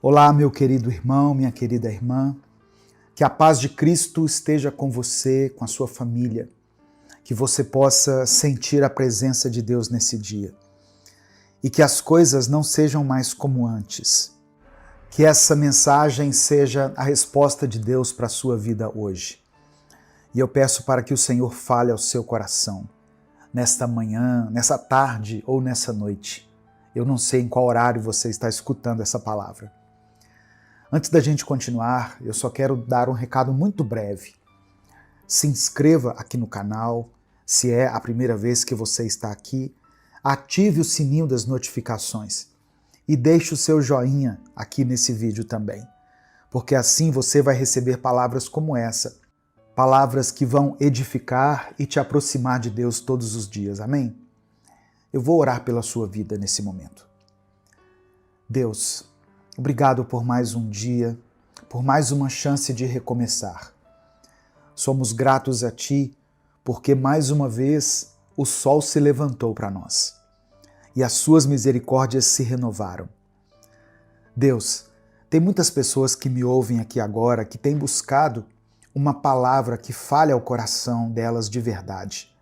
Olá, meu querido irmão, minha querida irmã. Que a paz de Cristo esteja com você, com a sua família. Que você possa sentir a presença de Deus nesse dia. E que as coisas não sejam mais como antes. Que essa mensagem seja a resposta de Deus para a sua vida hoje. E eu peço para que o Senhor fale ao seu coração, nesta manhã, nessa tarde ou nessa noite. Eu não sei em qual horário você está escutando essa palavra. Antes da gente continuar, eu só quero dar um recado muito breve. Se inscreva aqui no canal, se é a primeira vez que você está aqui, ative o sininho das notificações e deixe o seu joinha aqui nesse vídeo também, porque assim você vai receber palavras como essa, palavras que vão edificar e te aproximar de Deus todos os dias, amém? Eu vou orar pela sua vida nesse momento. Deus, obrigado por mais um dia, por mais uma chance de recomeçar. Somos gratos a Ti porque mais uma vez o sol se levantou para nós e as Suas misericórdias se renovaram. Deus, tem muitas pessoas que me ouvem aqui agora que têm buscado uma palavra que fale ao coração delas de verdade,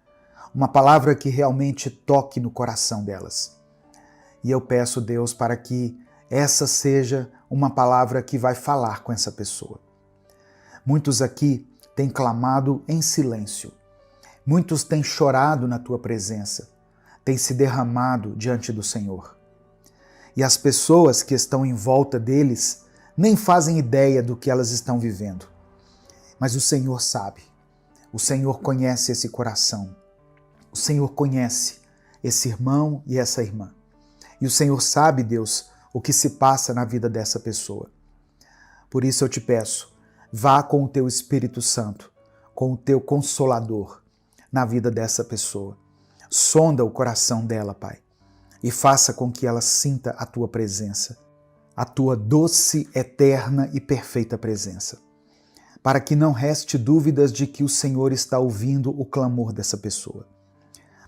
uma palavra que realmente toque no coração delas. E eu peço, Deus, para que essa seja uma palavra que vai falar com essa pessoa. Muitos aqui têm clamado em silêncio. Muitos têm chorado na Tua presença, têm se derramado diante do Senhor. E as pessoas que estão em volta deles nem fazem ideia do que elas estão vivendo. Mas o Senhor sabe. O Senhor conhece esse coração. O Senhor conhece esse irmão e essa irmã. E o Senhor sabe, Deus, o que se passa na vida dessa pessoa. Por isso eu te peço, vá com o Teu Espírito Santo, com o Teu Consolador na vida dessa pessoa. Sonda o coração dela, Pai, e faça com que ela sinta a Tua presença, a Tua doce, eterna e perfeita presença, para que não reste dúvidas de que o Senhor está ouvindo o clamor dessa pessoa,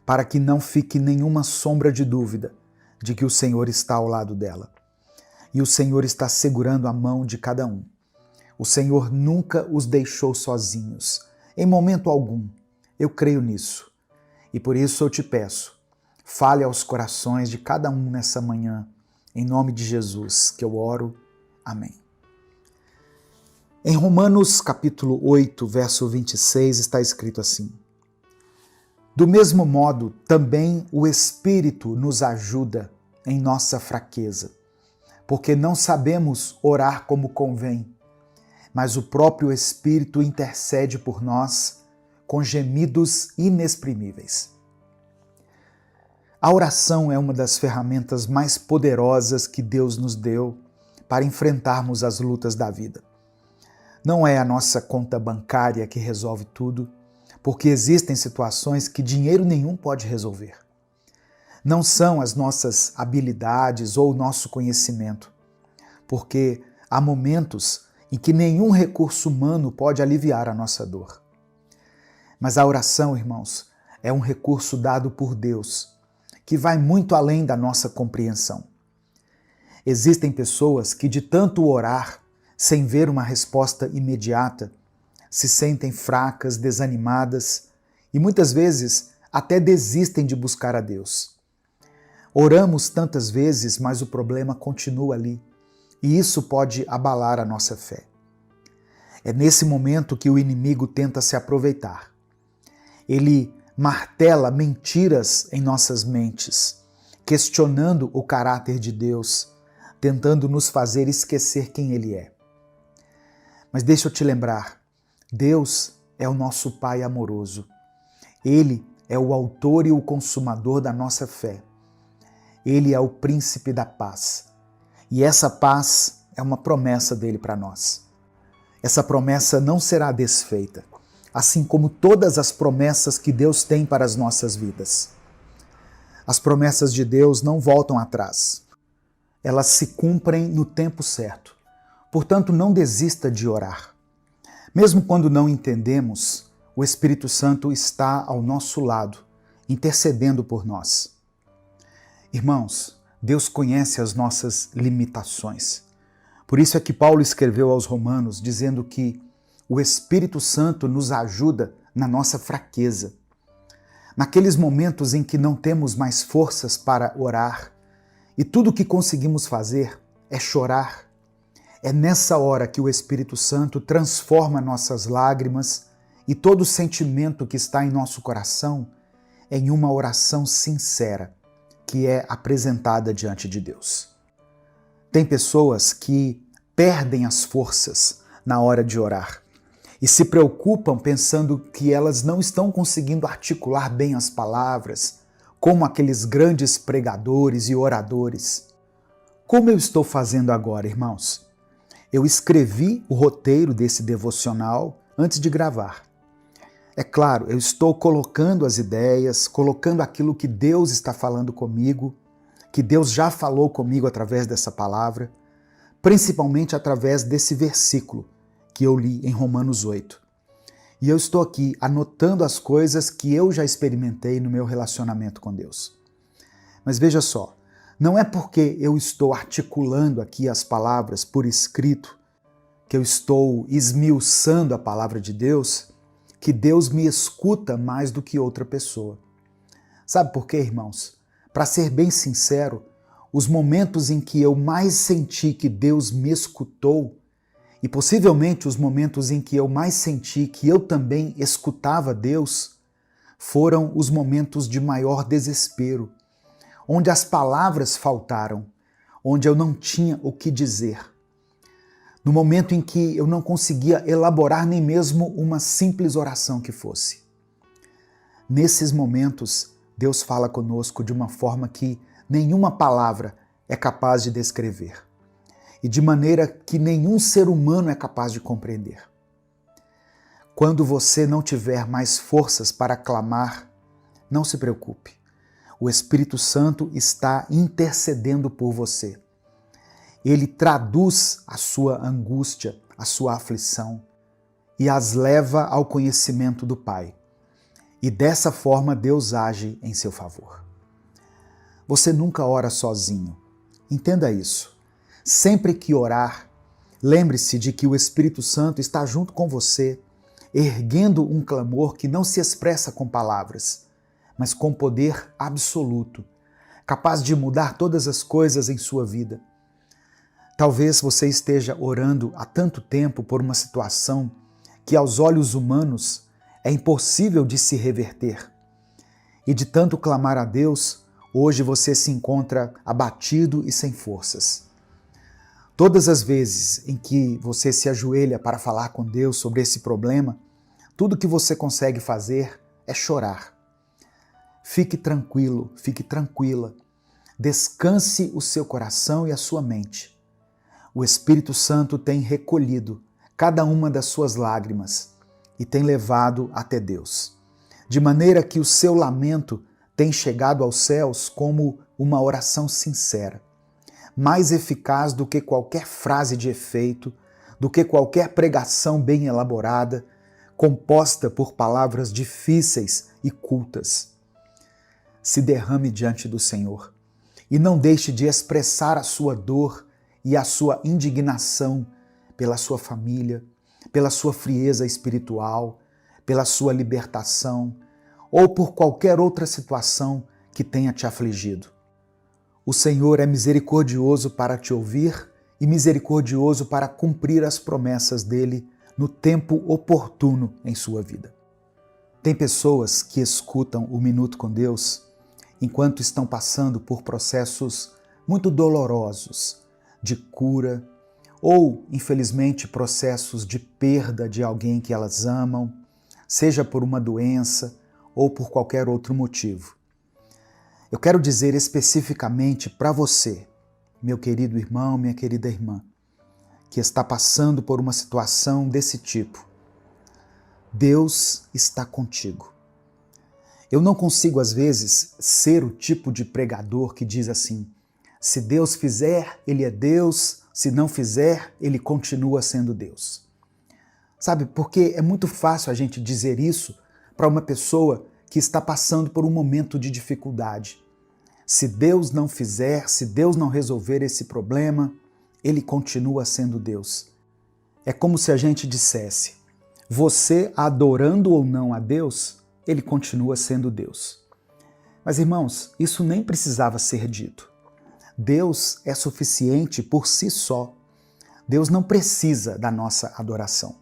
para que não fique nenhuma sombra de dúvida de que o Senhor está ao lado dela. E o Senhor está segurando a mão de cada um. O Senhor nunca os deixou sozinhos, em momento algum. Eu creio nisso. E por isso eu te peço, fale aos corações de cada um nessa manhã, em nome de Jesus, que eu oro. Amém. Em Romanos capítulo 8, verso 26, está escrito assim: do mesmo modo, também o Espírito nos ajuda em nossa fraqueza, porque não sabemos orar como convém, mas o próprio Espírito intercede por nós com gemidos inexprimíveis. A oração é uma das ferramentas mais poderosas que Deus nos deu para enfrentarmos as lutas da vida. Não é a nossa conta bancária que resolve tudo, porque existem situações que dinheiro nenhum pode resolver. Não são as nossas habilidades ou o nosso conhecimento, porque há momentos em que nenhum recurso humano pode aliviar a nossa dor. Mas a oração, irmãos, é um recurso dado por Deus, que vai muito além da nossa compreensão. Existem pessoas que de tanto orar, sem ver uma resposta imediata, se sentem fracas, desanimadas e muitas vezes até desistem de buscar a Deus. Oramos tantas vezes, mas o problema continua ali e isso pode abalar a nossa fé. É nesse momento que o inimigo tenta se aproveitar. Ele martela mentiras em nossas mentes, questionando o caráter de Deus, tentando nos fazer esquecer quem Ele é. Mas deixa eu te lembrar, Deus é o nosso Pai amoroso. Ele é o autor e o consumador da nossa fé. Ele é o príncipe da paz. E essa paz é uma promessa dele para nós. Essa promessa não será desfeita, assim como todas as promessas que Deus tem para as nossas vidas. As promessas de Deus não voltam atrás. Elas se cumprem no tempo certo. Portanto, não desista de orar. Mesmo quando não entendemos, o Espírito Santo está ao nosso lado, intercedendo por nós. Irmãos, Deus conhece as nossas limitações. Por isso é que Paulo escreveu aos Romanos dizendo que o Espírito Santo nos ajuda na nossa fraqueza. Naqueles momentos em que não temos mais forças para orar e tudo o que conseguimos fazer é chorar, é nessa hora que o Espírito Santo transforma nossas lágrimas e todo o sentimento que está em nosso coração em uma oração sincera que é apresentada diante de Deus. Tem pessoas que perdem as forças na hora de orar e se preocupam pensando que elas não estão conseguindo articular bem as palavras, como aqueles grandes pregadores e oradores. Como eu estou fazendo agora, irmãos? Eu escrevi o roteiro desse devocional antes de gravar. É claro, eu estou colocando as ideias, colocando aquilo que Deus está falando comigo, que Deus já falou comigo através dessa palavra, principalmente através desse versículo que eu li em Romanos 8. E eu estou aqui anotando as coisas que eu já experimentei no meu relacionamento com Deus. Mas veja só, não é porque eu estou articulando aqui as palavras por escrito, que eu estou esmiuçando a palavra de Deus, que Deus me escuta mais do que outra pessoa. Sabe por quê, irmãos? Para ser bem sincero, os momentos em que eu mais senti que Deus me escutou, e possivelmente os momentos em que eu mais senti que eu também escutava Deus, foram os momentos de maior desespero, onde as palavras faltaram, onde eu não tinha o que dizer. No momento em que eu não conseguia elaborar nem mesmo uma simples oração que fosse. Nesses momentos, Deus fala conosco de uma forma que nenhuma palavra é capaz de descrever e de maneira que nenhum ser humano é capaz de compreender. Quando você não tiver mais forças para clamar, não se preocupe. O Espírito Santo está intercedendo por você. Ele traduz a sua angústia, a sua aflição e as leva ao conhecimento do Pai. E dessa forma Deus age em seu favor. Você nunca ora sozinho. Entenda isso. Sempre que orar, lembre-se de que o Espírito Santo está junto com você, erguendo um clamor que não se expressa com palavras, mas com poder absoluto, capaz de mudar todas as coisas em sua vida. Talvez você esteja orando há tanto tempo por uma situação que aos olhos humanos é impossível de se reverter. E de tanto clamar a Deus, hoje você se encontra abatido e sem forças. Todas as vezes em que você se ajoelha para falar com Deus sobre esse problema, tudo que você consegue fazer é chorar. Fique tranquilo, fique tranquila. Descanse o seu coração e a sua mente. O Espírito Santo tem recolhido cada uma das suas lágrimas e tem levado até Deus, de maneira que o seu lamento tem chegado aos céus como uma oração sincera, mais eficaz do que qualquer frase de efeito, do que qualquer pregação bem elaborada, composta por palavras difíceis e cultas. Se derrame diante do Senhor e não deixe de expressar a sua dor e a sua indignação pela sua família, pela sua frieza espiritual, pela sua libertação ou por qualquer outra situação que tenha te afligido. O Senhor é misericordioso para te ouvir e misericordioso para cumprir as promessas dele no tempo oportuno em sua vida. Tem pessoas que escutam o Minuto com Deus enquanto estão passando por processos muito dolorosos de cura ou, infelizmente, processos de perda de alguém que elas amam, seja por uma doença ou por qualquer outro motivo. Eu quero dizer especificamente para você, meu querido irmão, minha querida irmã, que está passando por uma situação desse tipo. Deus está contigo. Eu não consigo, às vezes, ser o tipo de pregador que diz assim: se Deus fizer, Ele é Deus, se não fizer, Ele continua sendo Deus. Sabe, porque é muito fácil a gente dizer isso para uma pessoa que está passando por um momento de dificuldade. Se Deus não fizer, se Deus não resolver esse problema, Ele continua sendo Deus. É como se a gente dissesse, você adorando ou não a Deus, Ele continua sendo Deus. Mas irmãos, isso nem precisava ser dito. Deus é suficiente por si só. Deus não precisa da nossa adoração.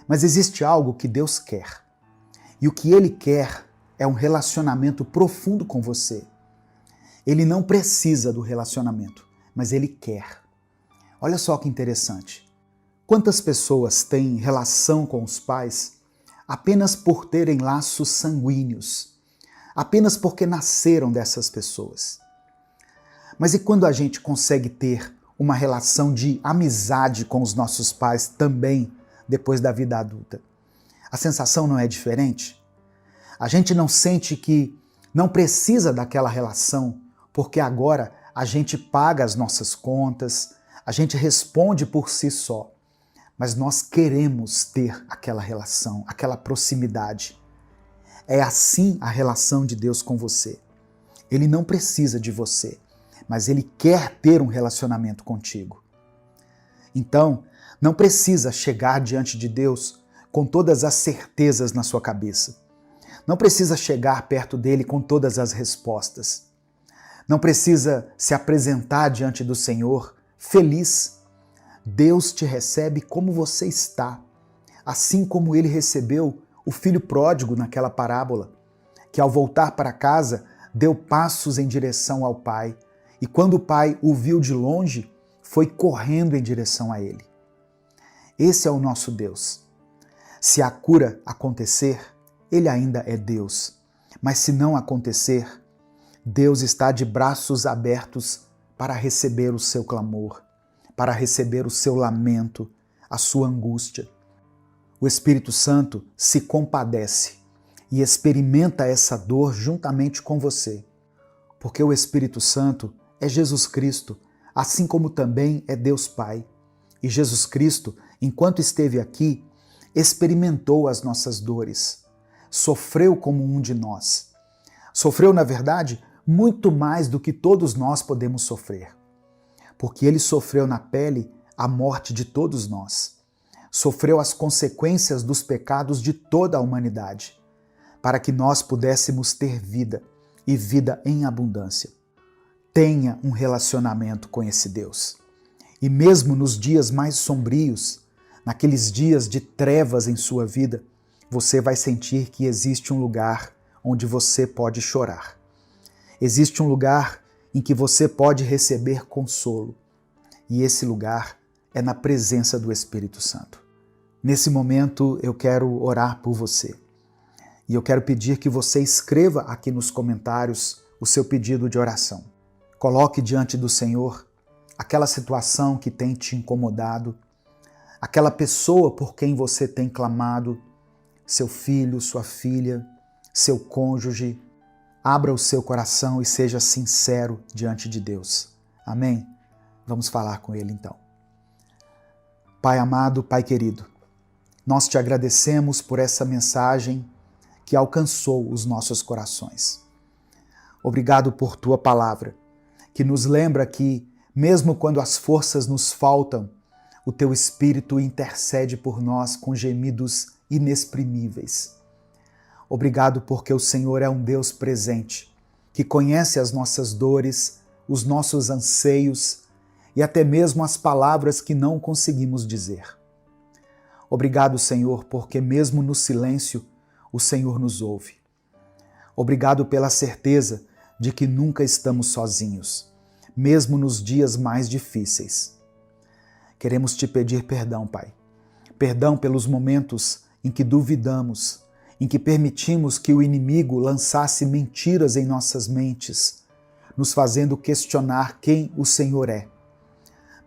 Mas existe algo que Deus quer. E o que Ele quer é um relacionamento profundo com você. Ele não precisa do relacionamento, mas Ele quer. Olha só que interessante. Quantas pessoas têm relação com os pais apenas por terem laços sanguíneos, apenas porque nasceram dessas pessoas? Mas e quando a gente consegue ter uma relação de amizade com os nossos pais também depois da vida adulta? A sensação não é diferente? A gente não sente que não precisa daquela relação porque agora a gente paga as nossas contas, a gente responde por si só, mas nós queremos ter aquela relação, aquela proximidade. É assim a relação de Deus com você. Ele não precisa de você, mas Ele quer ter um relacionamento contigo. Então, não precisa chegar diante de Deus com todas as certezas na sua cabeça. Não precisa chegar perto dele com todas as respostas. Não precisa se apresentar diante do Senhor feliz. Deus te recebe como você está, assim como Ele recebeu o filho pródigo naquela parábola, que ao voltar para casa deu passos em direção ao Pai, e quando o Pai o viu de longe, foi correndo em direção a Ele. Esse é o nosso Deus. Se a cura acontecer, Ele ainda é Deus. Mas se não acontecer, Deus está de braços abertos para receber o seu clamor, para receber o seu lamento, a sua angústia. O Espírito Santo se compadece e experimenta essa dor juntamente com você, porque o Espírito Santo é Jesus Cristo, assim como também é Deus Pai. E Jesus Cristo, enquanto esteve aqui, experimentou as nossas dores, sofreu como um de nós. Sofreu, na verdade, muito mais do que todos nós podemos sofrer, porque Ele sofreu na pele a morte de todos nós. Sofreu as consequências dos pecados de toda a humanidade, para que nós pudéssemos ter vida e vida em abundância. Tenha um relacionamento com esse Deus. E mesmo nos dias mais sombrios, naqueles dias de trevas em sua vida, você vai sentir que existe um lugar onde você pode chorar. Existe um lugar em que você pode receber consolo. E esse lugar é na presença do Espírito Santo. Nesse momento eu quero orar por você. E eu quero pedir que você escreva aqui nos comentários o seu pedido de oração. Coloque diante do Senhor aquela situação que tem te incomodado, aquela pessoa por quem você tem clamado, seu filho, sua filha, seu cônjuge. Abra o seu coração e seja sincero diante de Deus. Amém? Vamos falar com Ele então. Pai amado, Pai querido, nós te agradecemos por essa mensagem que alcançou os nossos corações. Obrigado por Tua palavra, que nos lembra que, mesmo quando as forças nos faltam, o Teu Espírito intercede por nós com gemidos inexprimíveis. Obrigado porque o Senhor é um Deus presente, que conhece as nossas dores, os nossos anseios e até mesmo as palavras que não conseguimos dizer. Obrigado, Senhor, porque mesmo no silêncio, o Senhor nos ouve. Obrigado pela certeza de que nunca estamos sozinhos, mesmo nos dias mais difíceis. Queremos te pedir perdão, Pai. Perdão pelos momentos em que duvidamos, em que permitimos que o inimigo lançasse mentiras em nossas mentes, nos fazendo questionar quem o Senhor é.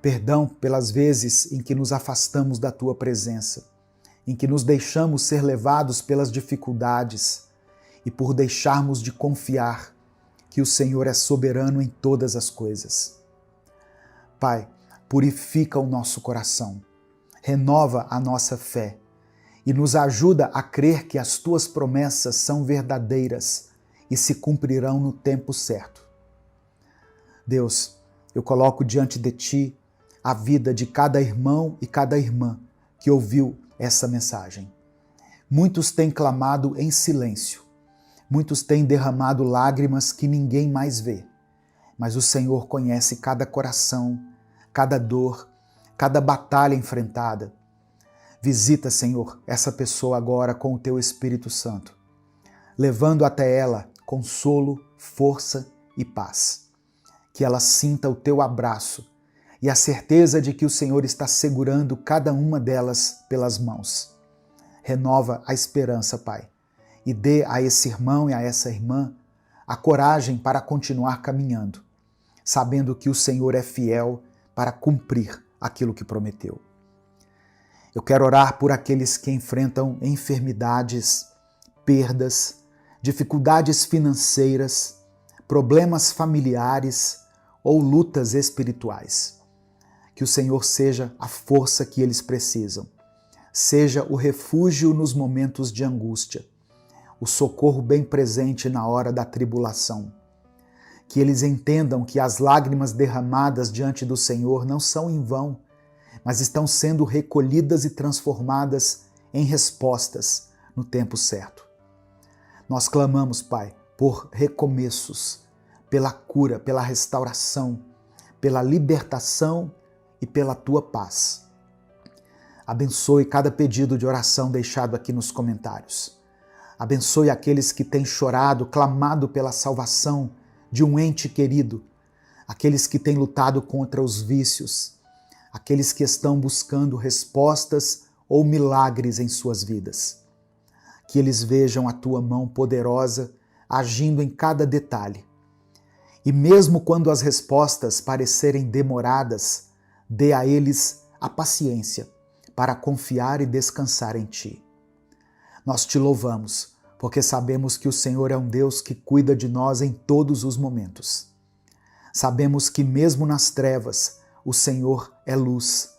Perdão pelas vezes em que nos afastamos da Tua presença, em que nos deixamos ser levados pelas dificuldades e por deixarmos de confiar que o Senhor é soberano em todas as coisas. Pai, purifica o nosso coração, renova a nossa fé, e nos ajuda a crer que as Tuas promessas são verdadeiras e se cumprirão no tempo certo. Deus, eu coloco diante de Ti a vida de cada irmão e cada irmã que ouviu essa mensagem. Muitos têm clamado em silêncio, muitos têm derramado lágrimas que ninguém mais vê, mas o Senhor conhece cada coração, cada dor, cada batalha enfrentada. Visita, Senhor, essa pessoa agora com o Teu Espírito Santo, levando até ela consolo, força e paz. Que ela sinta o Teu abraço e a certeza de que o Senhor está segurando cada uma delas pelas mãos. Renova a esperança, Pai, e dê a esse irmão e a essa irmã a coragem para continuar caminhando, sabendo que o Senhor é fiel para cumprir aquilo que prometeu. Eu quero orar por aqueles que enfrentam enfermidades, perdas, dificuldades financeiras, problemas familiares ou lutas espirituais. Que o Senhor seja a força que eles precisam, seja o refúgio nos momentos de angústia, o socorro bem presente na hora da tribulação. Que eles entendam que as lágrimas derramadas diante do Senhor não são em vão, mas estão sendo recolhidas e transformadas em respostas no tempo certo. Nós clamamos, Pai, por recomeços, pela cura, pela restauração, pela libertação e pela Tua paz. Abençoe cada pedido de oração deixado aqui nos comentários. Abençoe aqueles que têm chorado, clamado pela salvação de um ente querido, aqueles que têm lutado contra os vícios, aqueles que estão buscando respostas ou milagres em suas vidas. Que eles vejam a Tua mão poderosa agindo em cada detalhe. E mesmo quando as respostas parecerem demoradas, dê a eles a paciência para confiar e descansar em Ti. Nós Te louvamos, porque sabemos que o Senhor é um Deus que cuida de nós em todos os momentos. Sabemos que mesmo nas trevas, o Senhor é luz,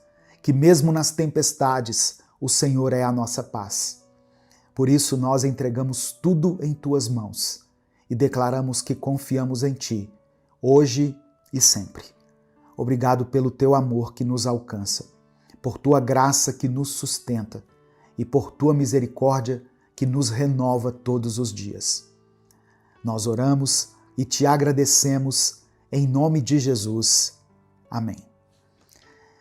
que mesmo nas tempestades, o Senhor é a nossa paz. Por isso nós entregamos tudo em Tuas mãos e declaramos que confiamos em Ti, hoje e sempre. Obrigado pelo Teu amor que nos alcança, por Tua graça que nos sustenta e por Tua misericórdia que nos renova todos os dias. Nós oramos e Te agradecemos em nome de Jesus. Amém.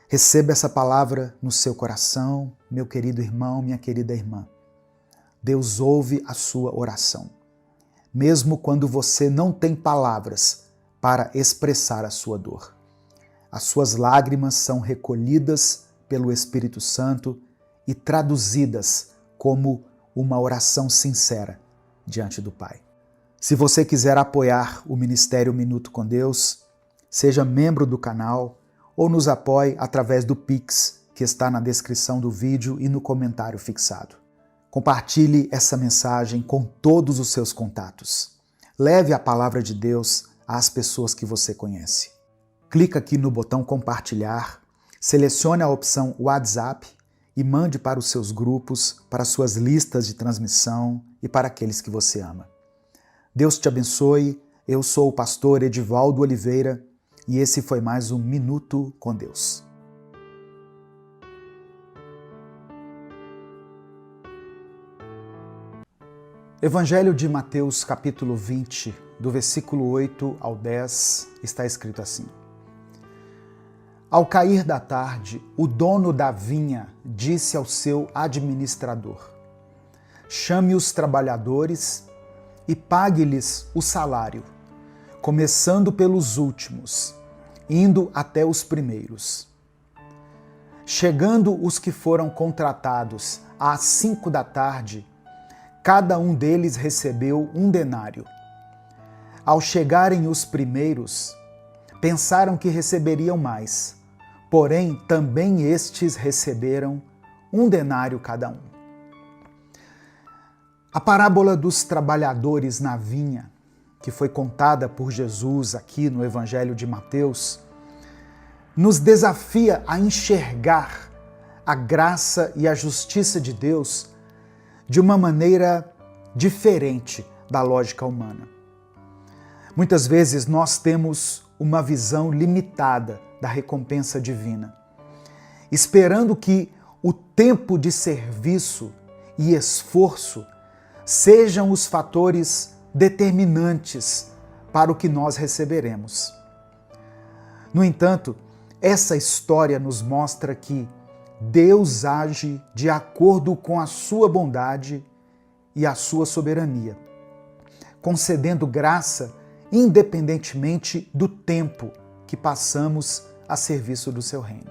Receba essa palavra no seu coração, meu querido irmão, minha querida irmã. Deus ouve a sua oração, mesmo quando você não tem palavras para expressar a sua dor. As suas lágrimas são recolhidas pelo Espírito Santo e traduzidas como uma oração sincera diante do Pai. Se você quiser apoiar o Ministério Minuto com Deus, seja membro do canal ou nos apoie através do Pix, que está na descrição do vídeo e no comentário fixado. Compartilhe essa mensagem com todos os seus contatos. Leve a palavra de Deus às pessoas que você conhece. Clica aqui no botão compartilhar, selecione a opção WhatsApp e mande para os seus grupos, para suas listas de transmissão e para aqueles que você ama. Deus te abençoe. Eu sou o pastor Edivaldo Oliveira e esse foi mais um Minuto com Deus. Evangelho de Mateus, capítulo 20, do versículo 8 ao 10, está escrito assim. Ao cair da tarde, o dono da vinha disse ao seu administrador: chame os trabalhadores e pague-lhes o salário, começando pelos últimos, indo até os primeiros. Chegando os que foram contratados às 5 da tarde, cada um deles recebeu 1 denário. Ao chegarem os primeiros, pensaram que receberiam mais, porém também estes receberam 1 denário cada um. A parábola dos trabalhadores na vinha, que foi contada por Jesus aqui no Evangelho de Mateus, nos desafia a enxergar a graça e a justiça de Deus de uma maneira diferente da lógica humana. Muitas vezes nós temos uma visão limitada da recompensa divina, esperando que o tempo de serviço e esforço sejam os fatores determinantes para o que nós receberemos. No entanto, essa história nos mostra que Deus age de acordo com a sua bondade e a sua soberania, concedendo graça independentemente do tempo que passamos a serviço do seu reino.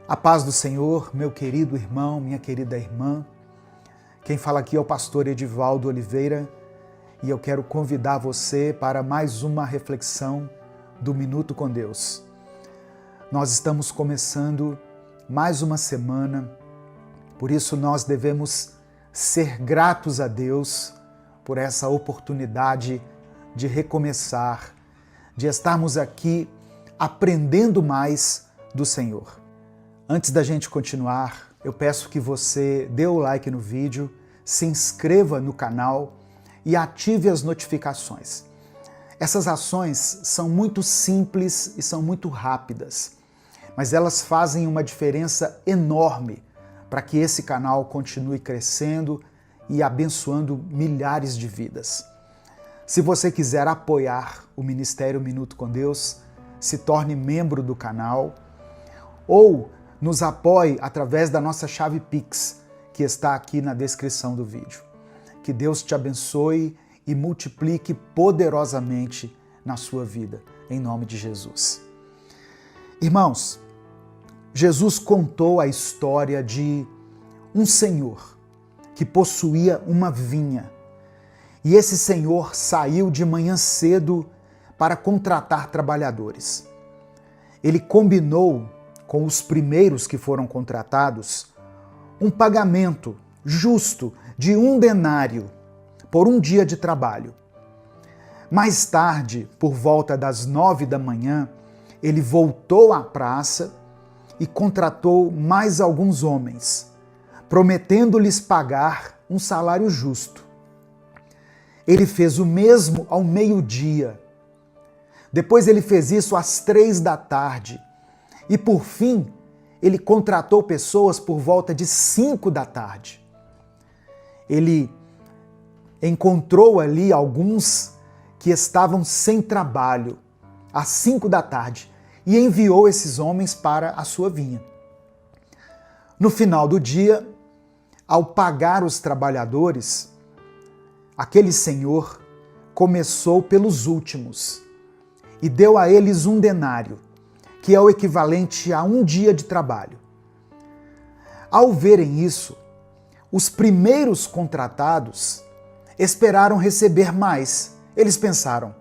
A paz do Senhor, meu querido irmão, minha querida irmã. Quem fala aqui é o pastor Edivaldo Oliveira e eu quero convidar você para mais uma reflexão do Minuto com Deus. Nós estamos começando mais uma semana, por isso nós devemos ser gratos a Deus por essa oportunidade de recomeçar, de estarmos aqui aprendendo mais do Senhor. Antes da gente continuar, eu peço que você dê o like no vídeo, se inscreva no canal e ative as notificações. Essas ações são muito simples e são muito rápidas, mas elas fazem uma diferença enorme para que esse canal continue crescendo e abençoando milhares de vidas. Se você quiser apoiar o Ministério Minuto com Deus, se torne membro do canal ou nos apoie através da nossa chave Pix, que está aqui na descrição do vídeo. Que Deus te abençoe e multiplique poderosamente na sua vida, em nome de Jesus. Irmãos, Jesus contou a história de um senhor que possuía uma vinha. E esse senhor saiu de manhã cedo para contratar trabalhadores. Ele combinou com os primeiros que foram contratados um pagamento justo de 1 denário por um dia de trabalho. Mais tarde, por volta das 9 da manhã, ele voltou à praça e contratou mais alguns homens, prometendo-lhes pagar um salário justo. Ele fez o mesmo ao meio-dia. Depois ele fez isso às 3 da tarde. E por fim, ele contratou pessoas por volta de 5 da tarde. Ele encontrou ali alguns que estavam sem trabalho às 5 da tarde e enviou esses homens para a sua vinha. No final do dia, ao pagar os trabalhadores, aquele senhor começou pelos últimos e deu a eles 1 denário, que é o equivalente a um dia de trabalho. Ao verem isso, os primeiros contratados esperaram receber mais. Eles pensaram,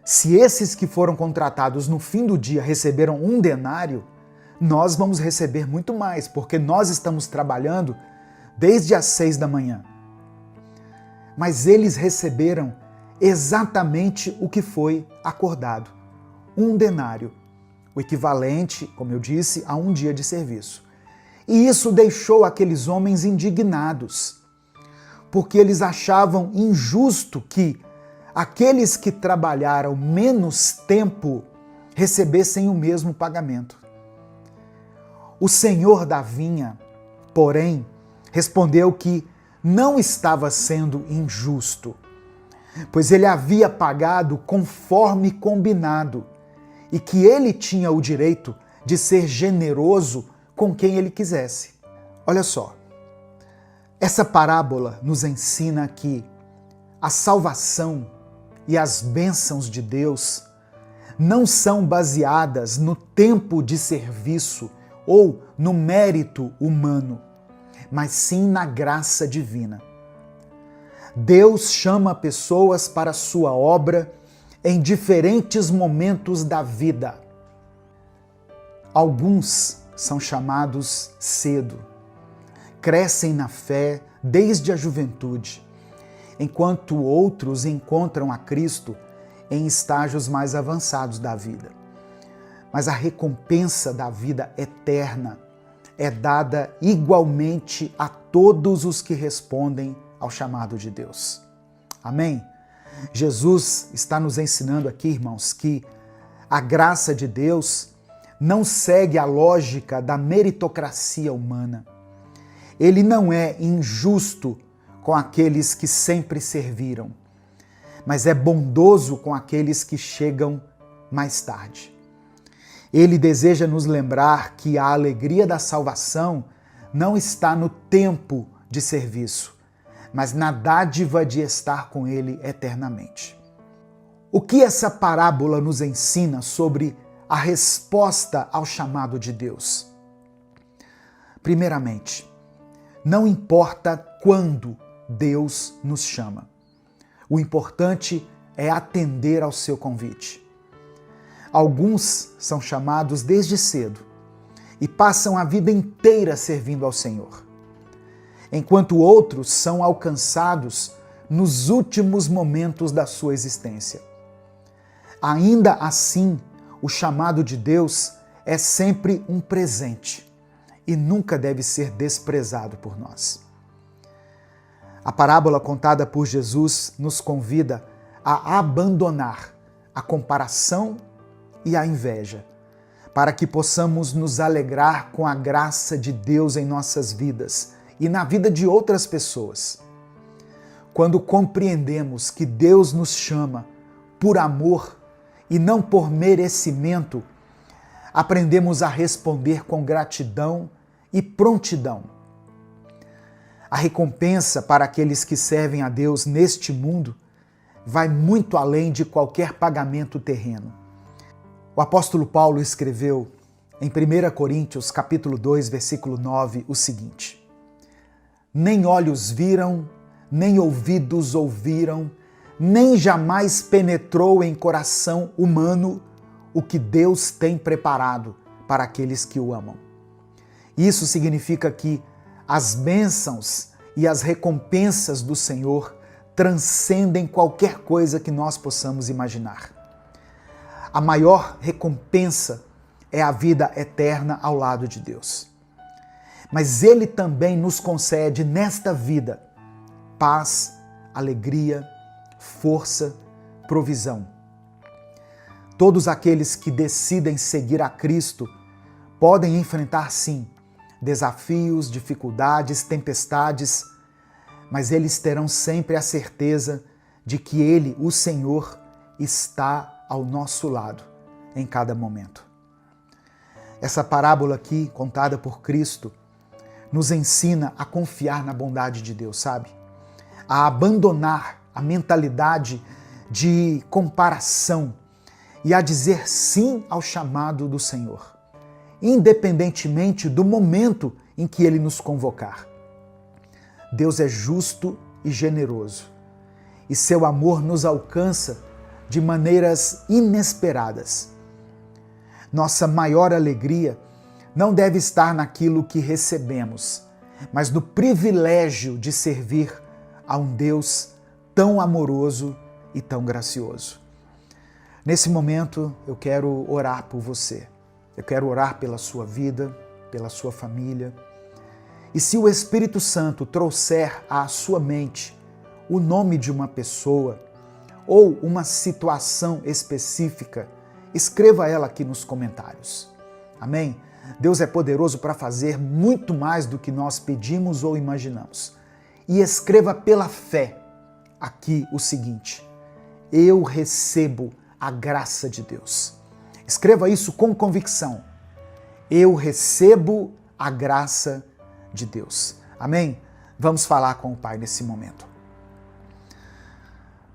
se esses que foram contratados no fim do dia receberam 1 denário, nós vamos receber muito mais, porque nós estamos trabalhando desde as 6 da manhã. Mas eles receberam exatamente o que foi acordado, 1 denário, o equivalente, como eu disse, a um dia de serviço. E isso deixou aqueles homens indignados, porque eles achavam injusto que aqueles que trabalharam menos tempo recebessem o mesmo pagamento. O senhor da vinha, porém, respondeu que não estava sendo injusto, pois ele havia pagado conforme combinado e que ele tinha o direito de ser generoso com quem ele quisesse. Olha só, essa parábola nos ensina que a salvação e as bênçãos de Deus não são baseadas no tempo de serviço ou no mérito humano, mas sim na graça divina. Deus chama pessoas para a sua obra em diferentes momentos da vida. Alguns são chamados cedo, crescem na fé desde a juventude, enquanto outros encontram a Cristo em estágios mais avançados da vida. Mas a recompensa da vida eterna é dada igualmente a todos os que respondem ao chamado de Deus. Amém? Jesus está nos ensinando aqui, irmãos, que A graça de Deus não segue a lógica da meritocracia humana. Ele não é injusto com aqueles que sempre serviram, mas é bondoso com aqueles que chegam mais tarde. Ele deseja nos lembrar que a alegria da salvação não está no tempo de serviço, mas na dádiva de estar com Ele eternamente. O que essa parábola nos ensina sobre a resposta ao chamado de Deus? Primeiramente, não importa quando Deus nos chama. O importante é atender ao seu convite. Alguns são chamados desde cedo e passam a vida inteira servindo ao Senhor, enquanto outros são alcançados nos últimos momentos da sua existência. Ainda assim, o chamado de Deus é sempre um presente e nunca deve ser desprezado por nós. A parábola contada por Jesus nos convida a abandonar a comparação e a inveja, para que possamos nos alegrar com a graça de Deus em nossas vidas e na vida de outras pessoas. Quando compreendemos que Deus nos chama por amor e não por merecimento, aprendemos a responder com gratidão e prontidão. A recompensa para aqueles que servem a Deus neste mundo vai muito além de qualquer pagamento terreno. O apóstolo Paulo escreveu em 1 Coríntios capítulo 2, versículo 9, o seguinte: nem olhos viram, nem ouvidos ouviram, nem jamais penetrou em coração humano o que Deus tem preparado para aqueles que o amam. Isso significa que as bênçãos e as recompensas do Senhor transcendem qualquer coisa que nós possamos imaginar. A maior recompensa é a vida eterna ao lado de Deus. Mas Ele também nos concede nesta vida paz, alegria, força, provisão. Todos aqueles que decidem seguir a Cristo podem enfrentar, sim, desafios, dificuldades, tempestades, mas eles terão sempre a certeza de que Ele, o Senhor, está ao nosso lado em cada momento. Essa parábola aqui, contada por Cristo, nos ensina a confiar na bondade de Deus, sabe? A abandonar a mentalidade de comparação e a dizer sim ao chamado do Senhor, independentemente do momento em que Ele nos convocar. Deus é justo e generoso, e seu amor nos alcança de maneiras inesperadas. Nossa maior alegria não deve estar naquilo que recebemos, mas no privilégio de servir a um Deus tão amoroso e tão gracioso. Nesse momento, eu quero orar por você. Eu quero orar pela sua vida, pela sua família. E se o Espírito Santo trouxer à sua mente o nome de uma pessoa ou uma situação específica, escreva ela aqui nos comentários. Amém? Deus é poderoso para fazer muito mais do que nós pedimos ou imaginamos. E escreva pela fé aqui o seguinte: eu recebo a graça de Deus. Escreva isso com convicção. Eu recebo a graça de Deus. Amém? Vamos falar com o Pai nesse momento.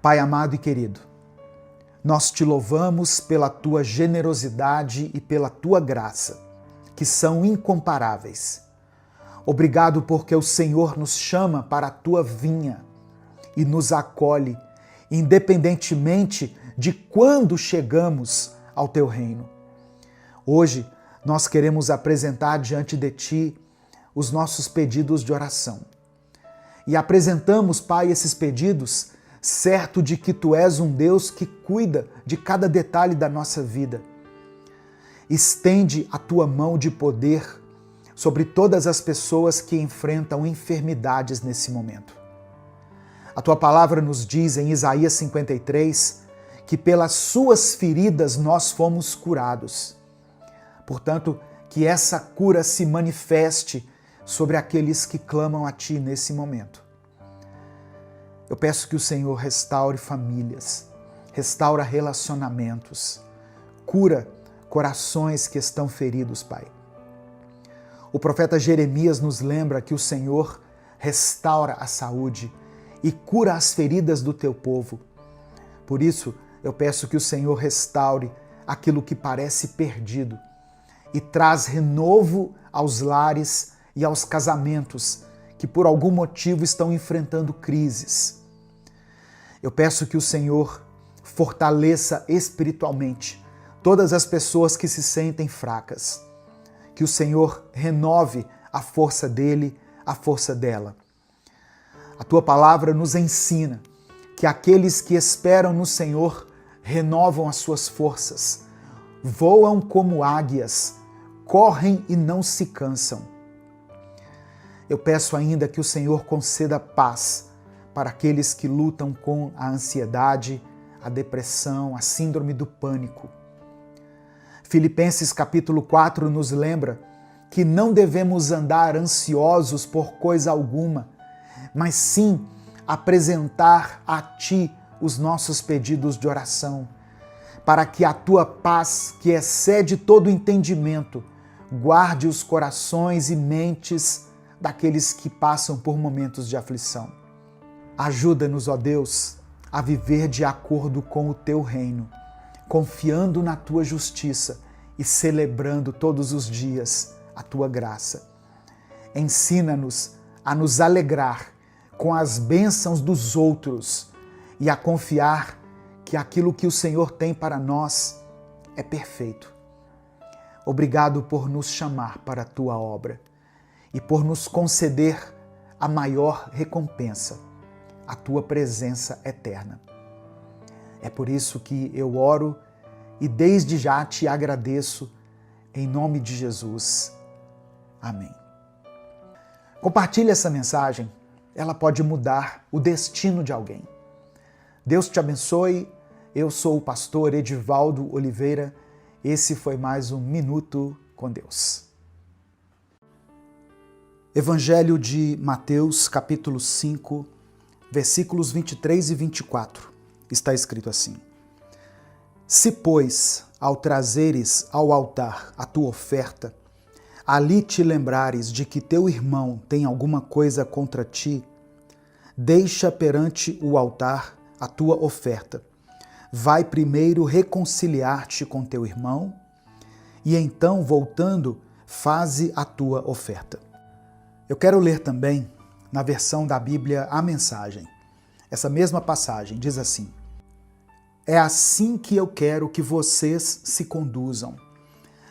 Pai amado e querido, nós te louvamos pela tua generosidade e pela tua graça, que são incomparáveis. Obrigado porque o Senhor nos chama para a tua vinha e nos acolhe, independentemente de quando chegamos ao teu reino. Hoje, nós queremos apresentar diante de ti os nossos pedidos de oração. E apresentamos, Pai, esses pedidos, certo de que tu és um Deus que cuida de cada detalhe da nossa vida. Estende a tua mão de poder sobre todas as pessoas que enfrentam enfermidades nesse momento. A tua palavra nos diz em Isaías 53 que pelas suas feridas nós fomos curados. Portanto, que essa cura se manifeste sobre aqueles que clamam a Ti nesse momento. Eu peço que o Senhor restaure famílias, restaura relacionamentos, cura corações que estão feridos, Pai. O profeta Jeremias nos lembra que o Senhor restaura a saúde e cura as feridas do Teu povo. Por isso, eu peço que o Senhor restaure aquilo que parece perdido e traz renovo aos lares e aos casamentos que por algum motivo estão enfrentando crises. Eu peço que o Senhor fortaleça espiritualmente todas as pessoas que se sentem fracas. Que o Senhor renove a força dele, a força dela. A Tua palavra nos ensina que aqueles que esperam no Senhor renovam as suas forças, voam como águias, correm e não se cansam. Eu peço ainda que o Senhor conceda paz para aqueles que lutam com a ansiedade, a depressão, a síndrome do pânico. Filipenses capítulo 4 nos lembra que não devemos andar ansiosos por coisa alguma, mas sim apresentar a Ti os nossos pedidos de oração, para que a Tua paz, que excede todo entendimento, guarde os corações e mentes daqueles que passam por momentos de aflição. Ajuda-nos, ó Deus, a viver de acordo com o Teu reino, confiando na Tua justiça e celebrando todos os dias a Tua graça. Ensina-nos a nos alegrar com as bênçãos dos outros e a confiar que aquilo que o Senhor tem para nós é perfeito. Obrigado por nos chamar para a Tua obra e por nos conceder a maior recompensa, a Tua presença eterna. É por isso que eu oro e desde já Te agradeço, em nome de Jesus. Amém. Compartilhe essa mensagem, ela pode mudar o destino de alguém. Deus te abençoe, eu sou o pastor Edivaldo Oliveira, esse foi mais um Minuto com Deus. Evangelho de Mateus, capítulo 5, versículos 23 e 24, está escrito assim: Se, pois, ao trazeres ao altar a tua oferta, ali te lembrares de que teu irmão tem alguma coisa contra ti, deixa perante o altar a tua oferta. Vai primeiro reconciliar-te com teu irmão, e então, voltando, faze a tua oferta. Eu quero ler também, na versão da Bíblia, a mensagem. Essa mesma passagem diz assim: É assim que eu quero que vocês se conduzam.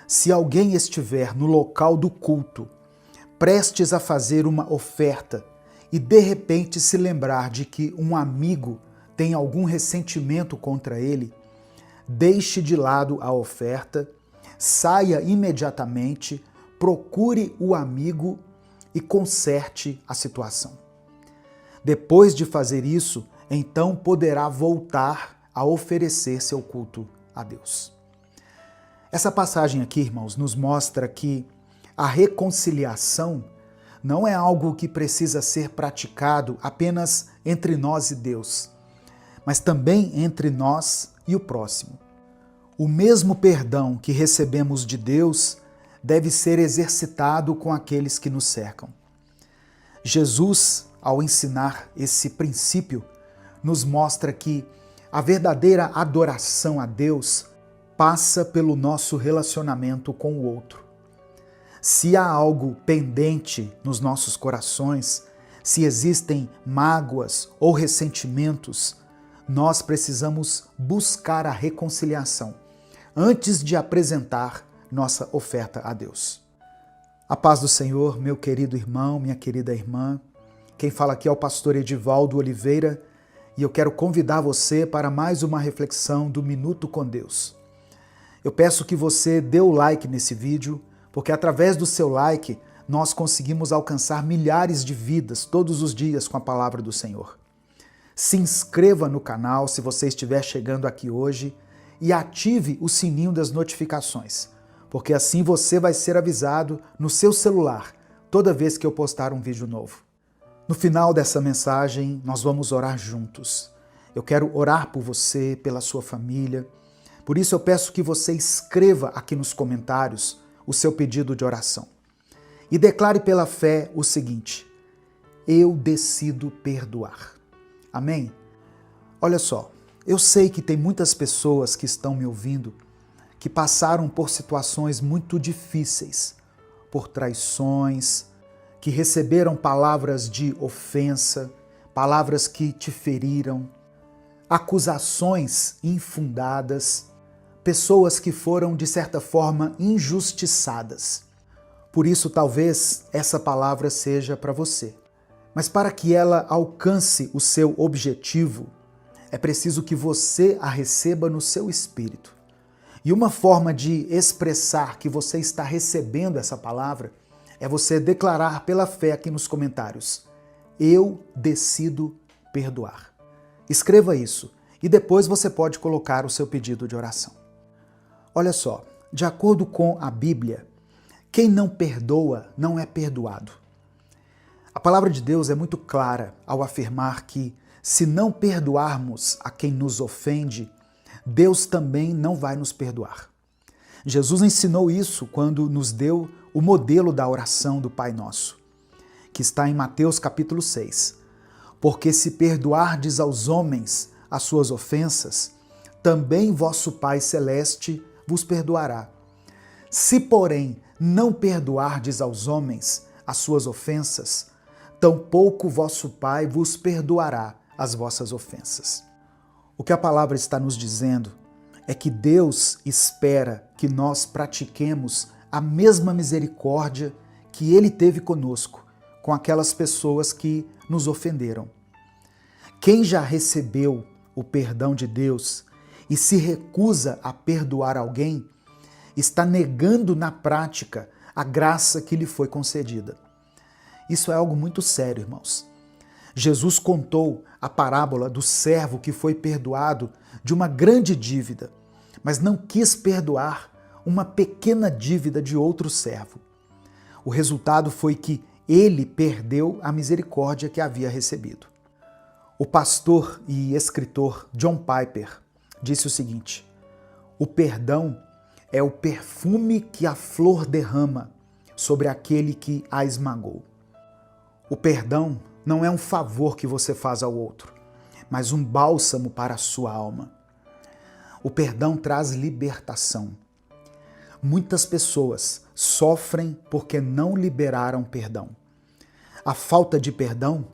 Se alguém estiver no local do culto, prestes a fazer uma oferta, e de repente se lembrar de que um amigo tem algum ressentimento contra ele, deixe de lado a oferta, saia imediatamente, procure o amigo e conserte a situação. Depois de fazer isso, então poderá voltar a oferecer seu culto a Deus. Essa passagem aqui, irmãos, nos mostra que a reconciliação não é algo que precisa ser praticado apenas entre nós e Deus, mas também entre nós e o próximo. O mesmo perdão que recebemos de Deus deve ser exercitado com aqueles que nos cercam. Jesus, ao ensinar esse princípio, nos mostra que a verdadeira adoração a Deus passa pelo nosso relacionamento com o outro. Se há algo pendente nos nossos corações, se existem mágoas ou ressentimentos, nós precisamos buscar a reconciliação antes de apresentar nossa oferta a Deus. A paz do Senhor, meu querido irmão, minha querida irmã. Quem fala aqui é o pastor Edivaldo Oliveira e eu quero convidar você para mais uma reflexão do Minuto com Deus. Eu peço que você dê o like nesse vídeo, porque através do seu like nós conseguimos alcançar milhares de vidas todos os dias com a palavra do Senhor. Se inscreva no canal se você estiver chegando aqui hoje e ative o sininho das notificações, porque assim você vai ser avisado no seu celular toda vez que eu postar um vídeo novo. No final dessa mensagem, nós vamos orar juntos. Eu quero orar por você, pela sua família. Por isso eu peço que você escreva aqui nos comentários o seu pedido de oração. E declare pela fé o seguinte: eu decido perdoar. Amém? Olha só, eu sei que tem muitas pessoas que estão me ouvindo que passaram por situações muito difíceis, por traições, que receberam palavras de ofensa, palavras que te feriram, acusações infundadas, pessoas que foram, de certa forma, injustiçadas. Por isso, talvez essa palavra seja para você. Mas para que ela alcance o seu objetivo, é preciso que você a receba no seu espírito. E uma forma de expressar que você está recebendo essa palavra é você declarar pela fé aqui nos comentários: eu decido perdoar. Escreva isso e depois você pode colocar o seu pedido de oração. Olha só, de acordo com a Bíblia, quem não perdoa não é perdoado. A palavra de Deus é muito clara ao afirmar que, se não perdoarmos a quem nos ofende, Deus também não vai nos perdoar. Jesus ensinou isso quando nos deu o modelo da oração do Pai Nosso, que está em Mateus capítulo 6. Porque se perdoardes aos homens as suas ofensas, também vosso Pai Celeste vos perdoará. Se, porém, não perdoardes aos homens as suas ofensas, tampouco vosso Pai vos perdoará as vossas ofensas. O que a palavra está nos dizendo é que Deus espera que nós pratiquemos a mesma misericórdia que Ele teve conosco, com aquelas pessoas que nos ofenderam. Quem já recebeu o perdão de Deus e se recusa a perdoar alguém, está negando na prática a graça que lhe foi concedida. Isso é algo muito sério, irmãos. Jesus contou a parábola do servo que foi perdoado de uma grande dívida, mas não quis perdoar uma pequena dívida de outro servo. O resultado foi que ele perdeu a misericórdia que havia recebido. O pastor e escritor John Piper disse o seguinte: o perdão é o perfume que a flor derrama sobre aquele que a esmagou. O perdão não é um favor que você faz ao outro, mas um bálsamo para a sua alma. O perdão traz libertação. Muitas pessoas sofrem porque não liberaram perdão. A falta de perdão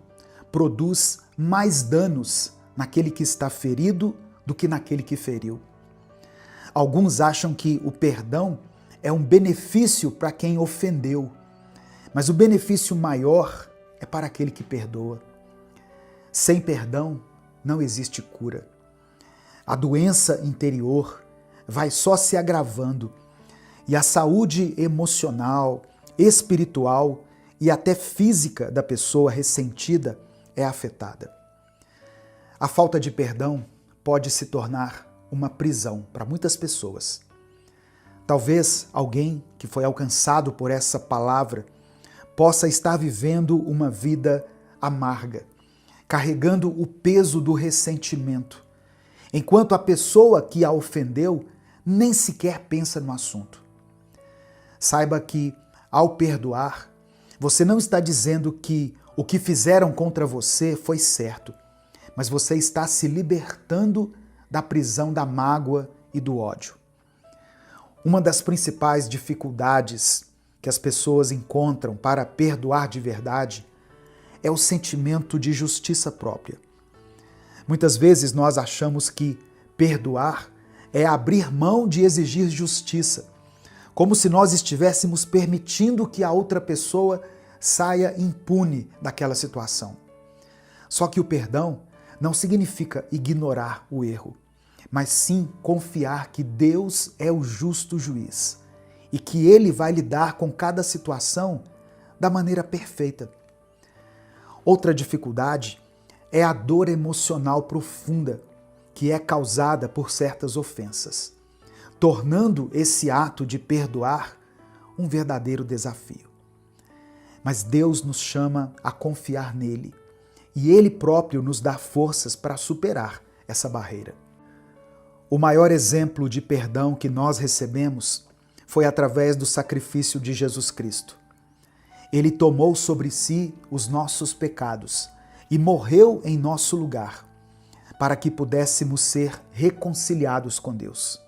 produz mais danos naquele que está ferido do que naquele que feriu. Alguns acham que o perdão é um benefício para quem ofendeu, mas o benefício maior é para aquele que perdoa. Sem perdão não existe cura. A doença interior vai só se agravando e a saúde emocional, espiritual e até física da pessoa ressentida é afetada. A falta de perdão pode se tornar uma prisão para muitas pessoas. Talvez alguém que foi alcançado por essa palavra possa estar vivendo uma vida amarga, carregando o peso do ressentimento, enquanto a pessoa que a ofendeu nem sequer pensa no assunto. Saiba que, ao perdoar, você não está dizendo que o que fizeram contra você foi certo, mas você está se libertando da prisão da mágoa e do ódio. Uma das principais dificuldades que as pessoas encontram para perdoar de verdade é o sentimento de justiça própria. Muitas vezes nós achamos que perdoar é abrir mão de exigir justiça, como se nós estivéssemos permitindo que a outra pessoa saia impune daquela situação. Só que o perdão não significa ignorar o erro, mas sim confiar que Deus é o justo juiz e que Ele vai lidar com cada situação da maneira perfeita. Outra dificuldade é a dor emocional profunda que é causada por certas ofensas, tornando esse ato de perdoar um verdadeiro desafio. Mas Deus nos chama a confiar nele e Ele próprio nos dá forças para superar essa barreira. O maior exemplo de perdão que nós recebemos foi através do sacrifício de Jesus Cristo. Ele tomou sobre si os nossos pecados e morreu em nosso lugar, para que pudéssemos ser reconciliados com Deus.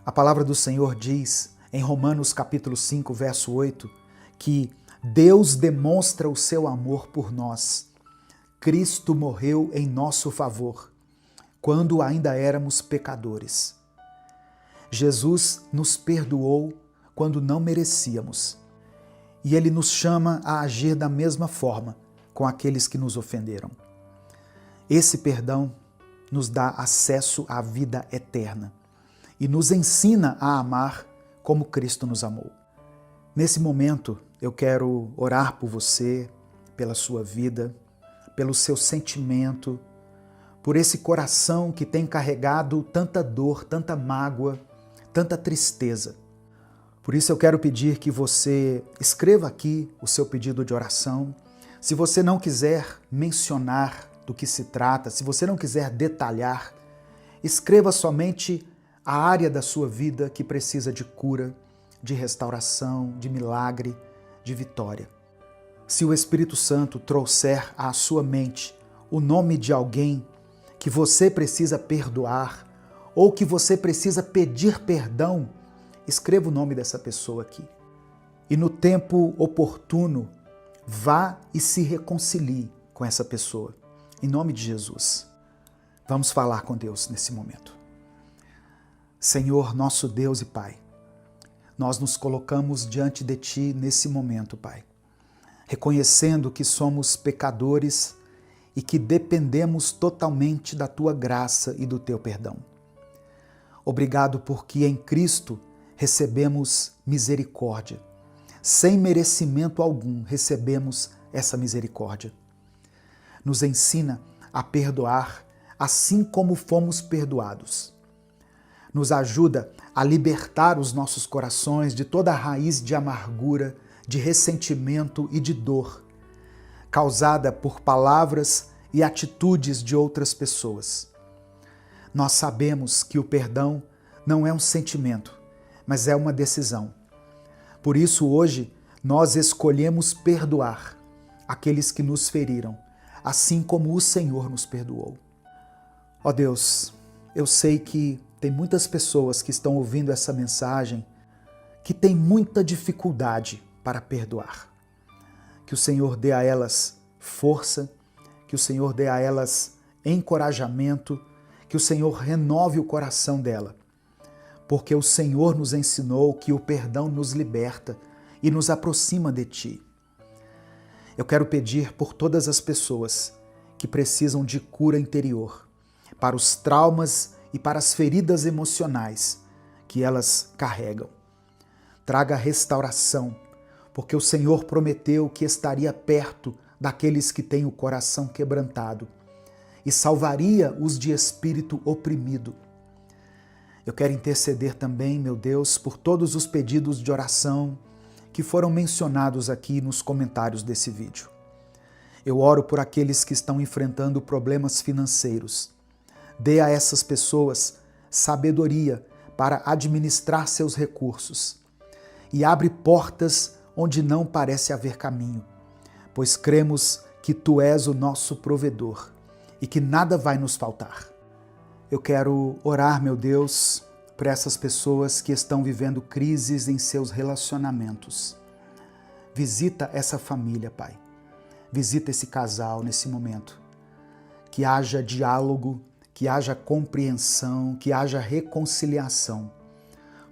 A palavra do Senhor diz, em Romanos capítulo 5, verso 8, que Deus demonstra o seu amor por nós. Cristo morreu em nosso favor, quando ainda éramos pecadores. Jesus nos perdoou quando não merecíamos, e Ele nos chama a agir da mesma forma com aqueles que nos ofenderam. Esse perdão nos dá acesso à vida eterna e nos ensina a amar como Cristo nos amou. Nesse momento, eu quero orar por você, pela sua vida, pelo seu sentimento, por esse coração que tem carregado tanta dor, tanta mágoa, tanta tristeza. Por isso eu quero pedir que você escreva aqui o seu pedido de oração. Se você não quiser mencionar do que se trata, se você não quiser detalhar, escreva somente a área da sua vida que precisa de cura, de restauração, de milagre, de vitória. Se o Espírito Santo trouxer à sua mente o nome de alguém que você precisa perdoar ou que você precisa pedir perdão, escreva o nome dessa pessoa aqui. E no tempo oportuno, vá e se reconcilie com essa pessoa. Em nome de Jesus. Vamos falar com Deus nesse momento. Senhor, nosso Deus e Pai, nós nos colocamos diante de Ti nesse momento, Pai, reconhecendo que somos pecadores e que dependemos totalmente da Tua graça e do Teu perdão. Obrigado porque em Cristo recebemos misericórdia. Sem merecimento algum recebemos essa misericórdia. Nos ensina a perdoar assim como fomos perdoados. Nos ajuda a libertar os nossos corações de toda a raiz de amargura, de ressentimento e de dor, causada por palavras e atitudes de outras pessoas. Nós sabemos que o perdão não é um sentimento, mas é uma decisão. Por isso, hoje, nós escolhemos perdoar aqueles que nos feriram, assim como o Senhor nos perdoou. Ó Deus, eu sei que tem muitas pessoas que estão ouvindo essa mensagem que têm muita dificuldade para perdoar. Que o Senhor dê a elas força, que o Senhor dê a elas encorajamento, que o Senhor renove o coração dela, porque o Senhor nos ensinou que o perdão nos liberta e nos aproxima de Ti. Eu quero pedir por todas as pessoas que precisam de cura interior, para os traumas e para as feridas emocionais que elas carregam. Traga restauração, porque o Senhor prometeu que estaria perto daqueles que têm o coração quebrantado e salvaria os de espírito oprimido. Eu quero interceder também, meu Deus, por todos os pedidos de oração que foram mencionados aqui nos comentários desse vídeo. Eu oro por aqueles que estão enfrentando problemas financeiros. Dê a essas pessoas sabedoria para administrar seus recursos e abre portas onde não parece haver caminho, pois cremos que Tu és o nosso provedor e que nada vai nos faltar. Eu quero orar, meu Deus, por essas pessoas que estão vivendo crises em seus relacionamentos. Visita essa família, Pai. Visita esse casal nesse momento. Que haja diálogo, que haja compreensão, que haja reconciliação,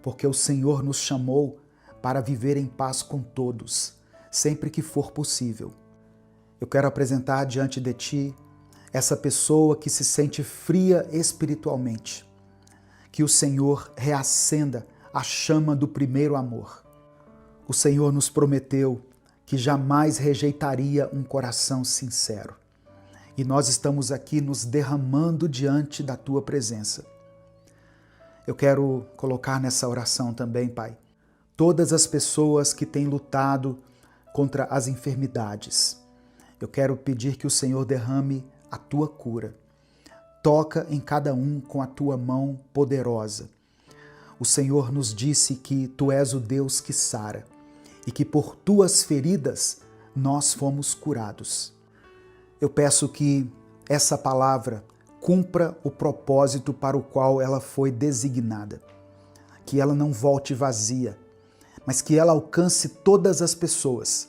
porque o Senhor nos chamou para viver em paz com todos, sempre que for possível. Eu quero apresentar diante de Ti essa pessoa que se sente fria espiritualmente. Que o Senhor reacenda a chama do primeiro amor. O Senhor nos prometeu que jamais rejeitaria um coração sincero. e nós estamos aqui nos derramando diante da Tua presença. Eu quero colocar nessa oração também, Pai, todas as pessoas que têm lutado contra as enfermidades. Eu quero pedir que o Senhor derrame a Tua cura. Toca em cada um com a Tua mão poderosa. O Senhor nos disse que Tu és o Deus que sara e que por Tuas feridas nós fomos curados. Eu peço que essa palavra cumpra o propósito para o qual ela foi designada. Que ela não volte vazia, mas que ela alcance todas as pessoas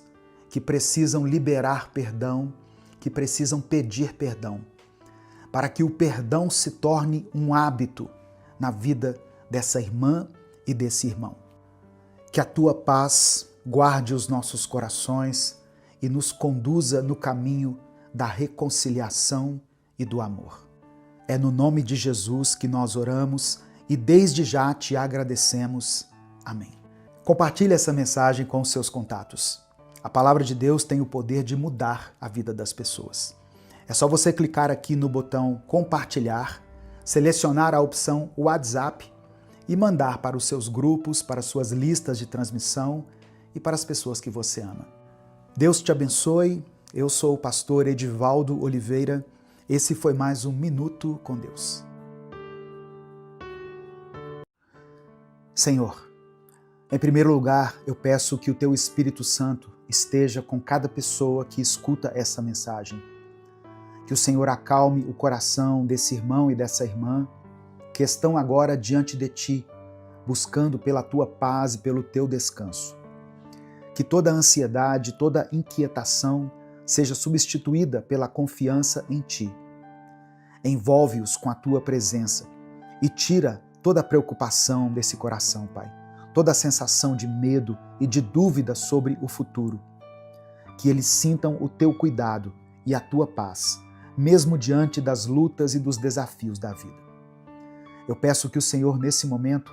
que precisam liberar perdão, que precisam pedir perdão, para que o perdão se torne um hábito na vida dessa irmã e desse irmão. Que a Tua paz guarde os nossos corações e nos conduza no caminho da reconciliação e do amor. É no nome de Jesus que nós oramos e desde já Te agradecemos. Amém. Compartilhe essa mensagem com os seus contatos. A palavra de Deus tem o poder de mudar a vida das pessoas. É só você clicar aqui no botão compartilhar, selecionar a opção WhatsApp e mandar para os seus grupos, para as suas listas de transmissão e para as pessoas que você ama. Deus te abençoe. Eu sou o pastor Edivaldo Oliveira. Esse foi mais um Minuto com Deus. Senhor, em primeiro lugar, eu peço que o Teu Espírito Santo esteja com cada pessoa que escuta essa mensagem. Que o Senhor acalme o coração desse irmão e dessa irmã que estão agora diante de Ti, buscando pela Tua paz e pelo Teu descanso. Que toda ansiedade, toda inquietação seja substituída pela confiança em Ti. Envolve-os com a Tua presença e tira toda a preocupação desse coração, Pai. Toda a sensação de medo e de dúvida sobre o futuro. Que eles sintam o Teu cuidado e a Tua paz, mesmo diante das lutas e dos desafios da vida. Eu peço que o Senhor, nesse momento,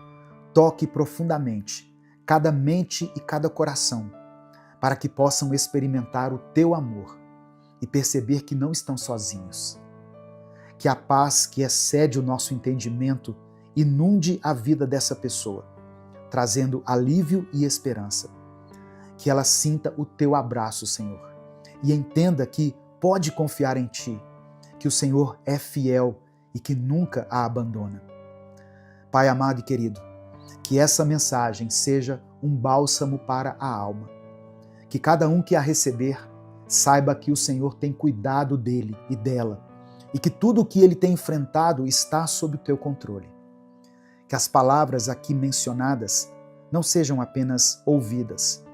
toque profundamente cada mente e cada coração, para que possam experimentar o Teu amor e perceber que não estão sozinhos. Que a paz que excede o nosso entendimento inunde a vida dessa pessoa, trazendo alívio e esperança. Que ela sinta o Teu abraço, Senhor, e entenda que pode confiar em Ti, que o Senhor é fiel e que nunca a abandona. Pai amado e querido, que essa mensagem seja um bálsamo para a alma. Que cada um que a receber saiba que o Senhor tem cuidado dele e dela e que tudo o que ele tem enfrentado está sob o Teu controle. Que as palavras aqui mencionadas não sejam apenas ouvidas,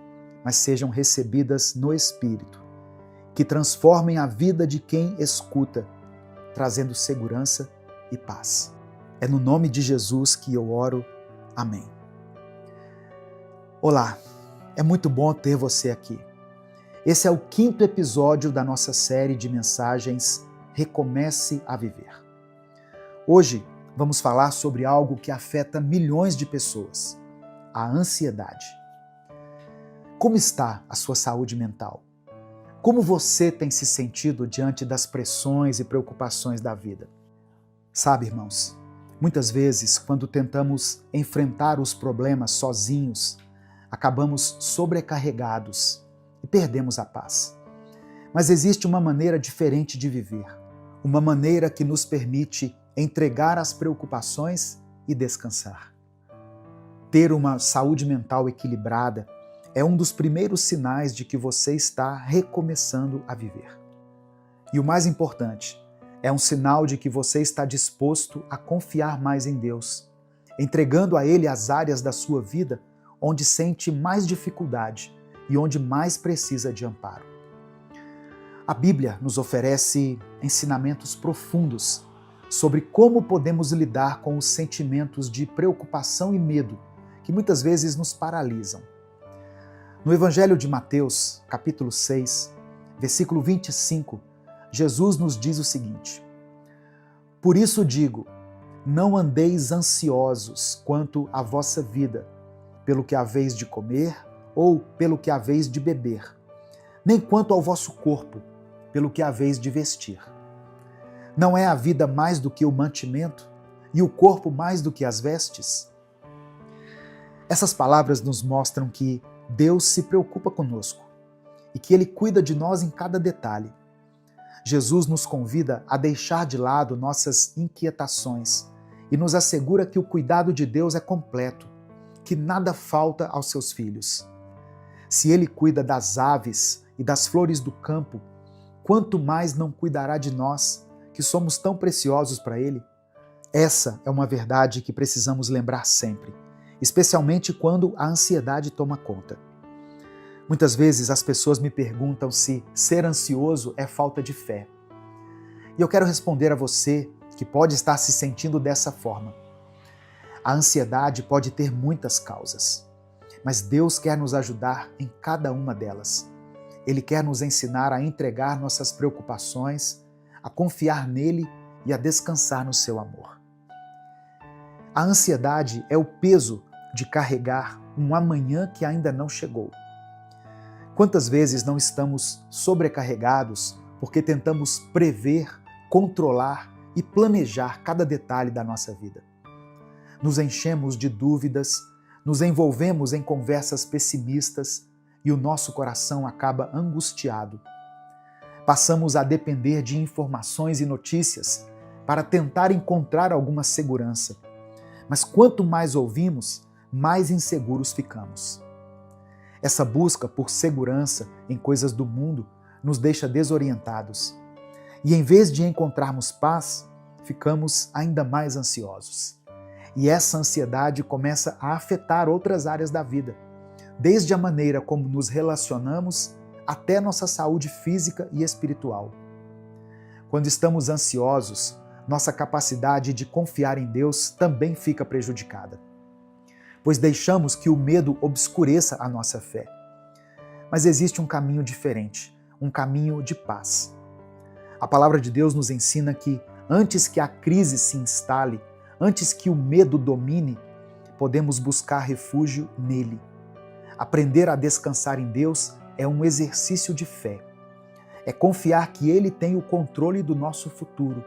mas sejam recebidas no Espírito, que transformem a vida de quem escuta, trazendo segurança e paz. É no nome de Jesus que eu oro. Amém. Olá, é muito bom ter você aqui. Esse é o 5º episódio da nossa série de mensagens Recomece a Viver. Hoje vamos falar sobre algo que afeta milhões de pessoas, a ansiedade. Como está a sua saúde mental? Como você tem se sentido diante das pressões e preocupações da vida? Sabe, irmãos, muitas vezes, quando tentamos enfrentar os problemas sozinhos, acabamos sobrecarregados e perdemos a paz. Mas existe uma maneira diferente de viver, uma maneira que nos permite entregar as preocupações e descansar. Ter uma saúde mental equilibrada é um dos primeiros sinais de que você está recomeçando a viver. E o mais importante, é um sinal de que você está disposto a confiar mais em Deus, entregando a Ele as áreas da sua vida onde sente mais dificuldade e onde mais precisa de amparo. A Bíblia nos oferece ensinamentos profundos sobre como podemos lidar com os sentimentos de preocupação e medo que muitas vezes nos paralisam. No Evangelho de Mateus, capítulo 6, versículo 25, Jesus nos diz o seguinte: Por isso digo, não andeis ansiosos quanto à vossa vida, pelo que haveis de comer ou pelo que haveis de beber, nem quanto ao vosso corpo, pelo que haveis de vestir. Não é a vida mais do que o mantimento e o corpo mais do que as vestes? Essas palavras nos mostram que Deus se preocupa conosco e que Ele cuida de nós em cada detalhe. Jesus nos convida a deixar de lado nossas inquietações e nos assegura que o cuidado de Deus é completo, que nada falta aos seus filhos. Se Ele cuida das aves e das flores do campo, quanto mais não cuidará de nós, que somos tão preciosos para Ele? Essa é uma verdade que precisamos lembrar sempre, especialmente quando a ansiedade toma conta. Muitas vezes as pessoas me perguntam se ser ansioso é falta de fé. E eu quero responder a você que pode estar se sentindo dessa forma. A ansiedade pode ter muitas causas, mas Deus quer nos ajudar em cada uma delas. Ele quer nos ensinar a entregar nossas preocupações, a confiar nele e a descansar no seu amor. A ansiedade é o peso de carregar um amanhã que ainda não chegou. Quantas vezes não estamos sobrecarregados porque tentamos prever, controlar e planejar cada detalhe da nossa vida? Nos enchemos de dúvidas, nos envolvemos em conversas pessimistas e o nosso coração acaba angustiado. Passamos a depender de informações e notícias para tentar encontrar alguma segurança. Mas quanto mais ouvimos, mais inseguros ficamos. Essa busca por segurança em coisas do mundo nos deixa desorientados. E em vez de encontrarmos paz, ficamos ainda mais ansiosos. E essa ansiedade começa a afetar outras áreas da vida, desde a maneira como nos relacionamos até nossa saúde física e espiritual. Quando estamos ansiosos, nossa capacidade de confiar em Deus também fica prejudicada, pois deixamos que o medo obscureça a nossa fé. Mas existe um caminho diferente, um caminho de paz. A palavra de Deus nos ensina que antes que a crise se instale, antes que o medo domine, podemos buscar refúgio nele. Aprender a descansar em Deus é um exercício de fé. É confiar que Ele tem o controle do nosso futuro,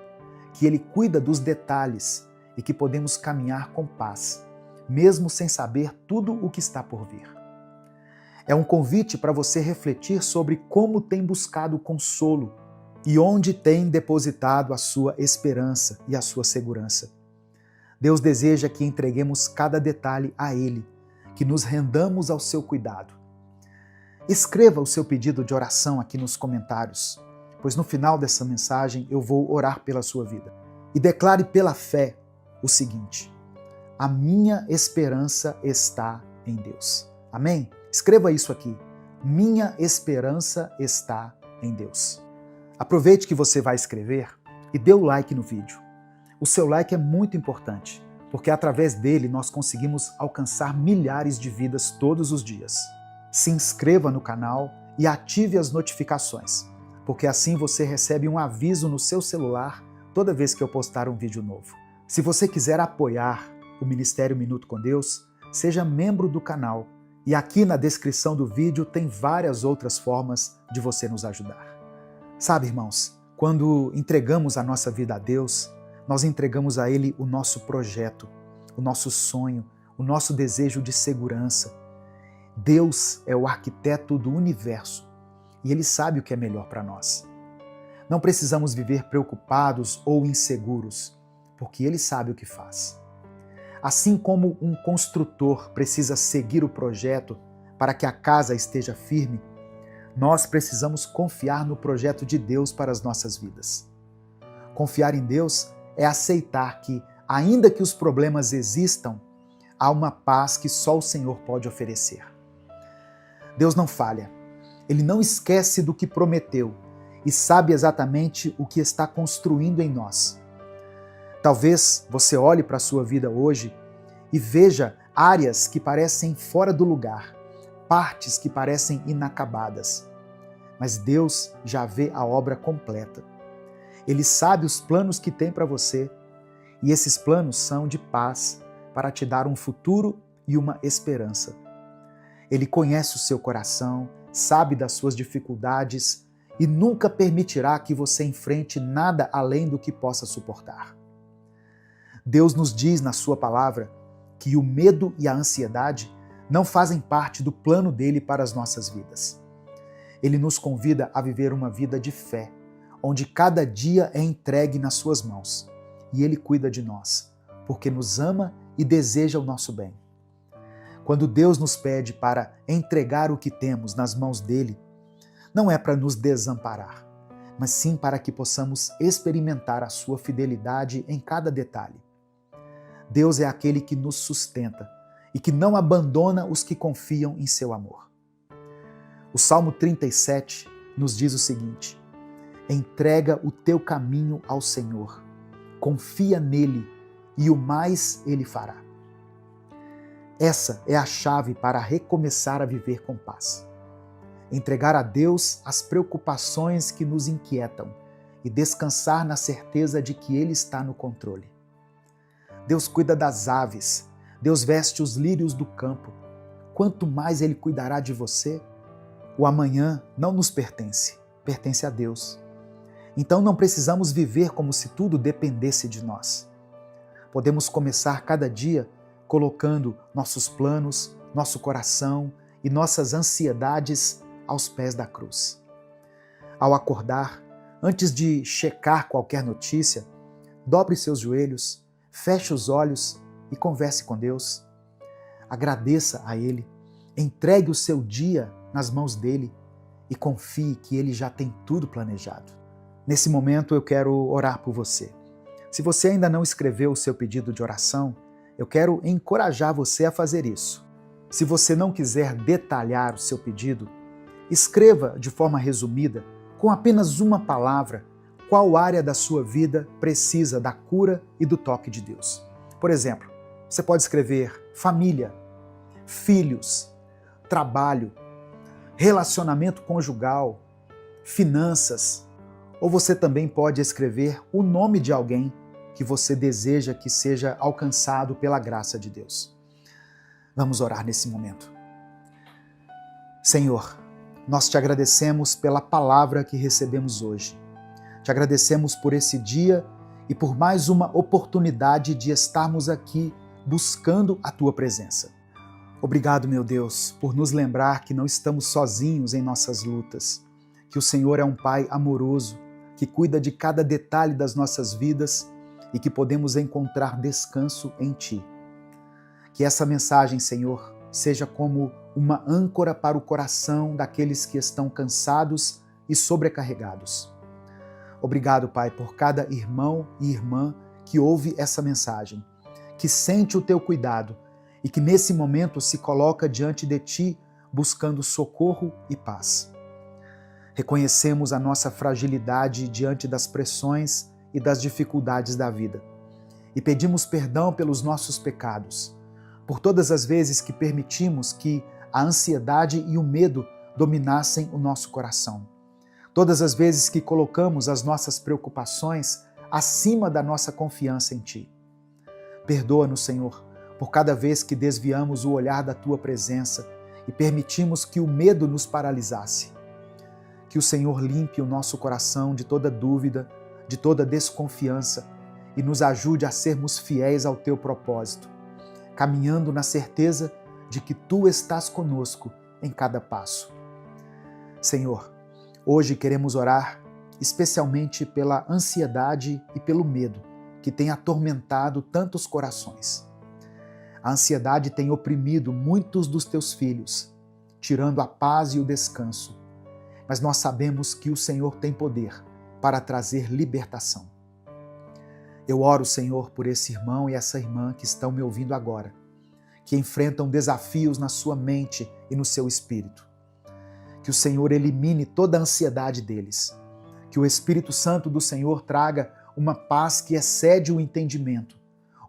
que Ele cuida dos detalhes e que podemos caminhar com paz, mesmo sem saber tudo o que está por vir. É um convite para você refletir sobre como tem buscado consolo e onde tem depositado a sua esperança e a sua segurança. Deus deseja que entreguemos cada detalhe a Ele, que nos rendamos ao seu cuidado. Escreva o seu pedido de oração aqui nos comentários, pois no final dessa mensagem eu vou orar pela sua vida. E declare pela fé o seguinte: a minha esperança está em Deus. Amém? Escreva isso aqui. Minha esperança está em Deus. Aproveite que você vai escrever e dê o like no vídeo. O seu like é muito importante, porque através dele nós conseguimos alcançar milhares de vidas todos os dias. Se inscreva no canal e ative as notificações, porque assim você recebe um aviso no seu celular toda vez que eu postar um vídeo novo. Se você quiser apoiar o Ministério Minuto com Deus, seja membro do canal. E aqui na descrição do vídeo tem várias outras formas de você nos ajudar. Sabe, irmãos, quando entregamos a nossa vida a Deus, nós entregamos a Ele o nosso projeto, o nosso sonho, o nosso desejo de segurança. Deus é o arquiteto do universo e Ele sabe o que é melhor para nós. Não precisamos viver preocupados ou inseguros, porque Ele sabe o que faz. Assim como um construtor precisa seguir o projeto para que a casa esteja firme, nós precisamos confiar no projeto de Deus para as nossas vidas. Confiar em Deus é aceitar que, ainda que os problemas existam, há uma paz que só o Senhor pode oferecer. Deus não falha. Ele não esquece do que prometeu e sabe exatamente o que está construindo em nós. Talvez você olhe para a sua vida hoje e veja áreas que parecem fora do lugar, partes que parecem inacabadas. Mas Deus já vê a obra completa. Ele sabe os planos que tem para você e esses planos são de paz para te dar um futuro e uma esperança. Ele conhece o seu coração, sabe das suas dificuldades e nunca permitirá que você enfrente nada além do que possa suportar. Deus nos diz na sua palavra que o medo e a ansiedade não fazem parte do plano dele para as nossas vidas. Ele nos convida a viver uma vida de fé, onde cada dia é entregue nas suas mãos, e ele cuida de nós, porque nos ama e deseja o nosso bem. Quando Deus nos pede para entregar o que temos nas mãos dele, não é para nos desamparar, mas sim para que possamos experimentar a sua fidelidade em cada detalhe. Deus é aquele que nos sustenta e que não abandona os que confiam em seu amor. O Salmo 37 nos diz o seguinte: entrega o teu caminho ao Senhor, confia nele e o mais ele fará. Essa é a chave para recomeçar a viver com paz. Entregar a Deus as preocupações que nos inquietam e descansar na certeza de que Ele está no controle. Deus cuida das aves, Deus veste os lírios do campo. Quanto mais Ele cuidará de você, o amanhã não nos pertence, pertence a Deus. Então não precisamos viver como se tudo dependesse de nós. Podemos começar cada dia colocando nossos planos, nosso coração e nossas ansiedades aos pés da cruz. Ao acordar, antes de checar qualquer notícia, dobre seus joelhos, feche os olhos e converse com Deus. Agradeça a Ele, entregue o seu dia nas mãos dele e confie que Ele já tem tudo planejado. Nesse momento eu quero orar por você. Se você ainda não escreveu o seu pedido de oração, eu quero encorajar você a fazer isso. Se você não quiser detalhar o seu pedido, escreva de forma resumida, com apenas uma palavra, qual área da sua vida precisa da cura e do toque de Deus. Por exemplo, você pode escrever família, filhos, trabalho, relacionamento conjugal, finanças, ou você também pode escrever o nome de alguém que você deseja que seja alcançado pela graça de Deus. Vamos orar nesse momento. Senhor, nós te agradecemos pela palavra que recebemos hoje. Te agradecemos por esse dia e por mais uma oportunidade de estarmos aqui buscando a tua presença. Obrigado, meu Deus, por nos lembrar que não estamos sozinhos em nossas lutas, que o Senhor é um Pai amoroso, que cuida de cada detalhe das nossas vidas e que podemos encontrar descanso em Ti. Que essa mensagem, Senhor, seja como uma âncora para o coração daqueles que estão cansados e sobrecarregados. Obrigado, Pai, por cada irmão e irmã que ouve essa mensagem, que sente o Teu cuidado e que nesse momento se coloca diante de Ti buscando socorro e paz. Reconhecemos a nossa fragilidade diante das pressões e das dificuldades da vida e pedimos perdão pelos nossos pecados, por todas as vezes que permitimos que a ansiedade e o medo dominassem o nosso coração. Todas as vezes que colocamos as nossas preocupações acima da nossa confiança em Ti. Perdoa-nos, Senhor, por cada vez que desviamos o olhar da Tua presença e permitimos que o medo nos paralisasse. Que o Senhor limpe o nosso coração de toda dúvida, de toda desconfiança e nos ajude a sermos fiéis ao Teu propósito, caminhando na certeza de que Tu estás conosco em cada passo. Senhor, hoje queremos orar especialmente pela ansiedade e pelo medo que tem atormentado tantos corações. A ansiedade tem oprimido muitos dos Teus filhos, tirando a paz e o descanso. Mas nós sabemos que o Senhor tem poder para trazer libertação. Eu oro, Senhor, por esse irmão e essa irmã que estão me ouvindo agora, que enfrentam desafios na sua mente e no seu espírito. Que o Senhor elimine toda a ansiedade deles. Que o Espírito Santo do Senhor traga uma paz que excede o entendimento,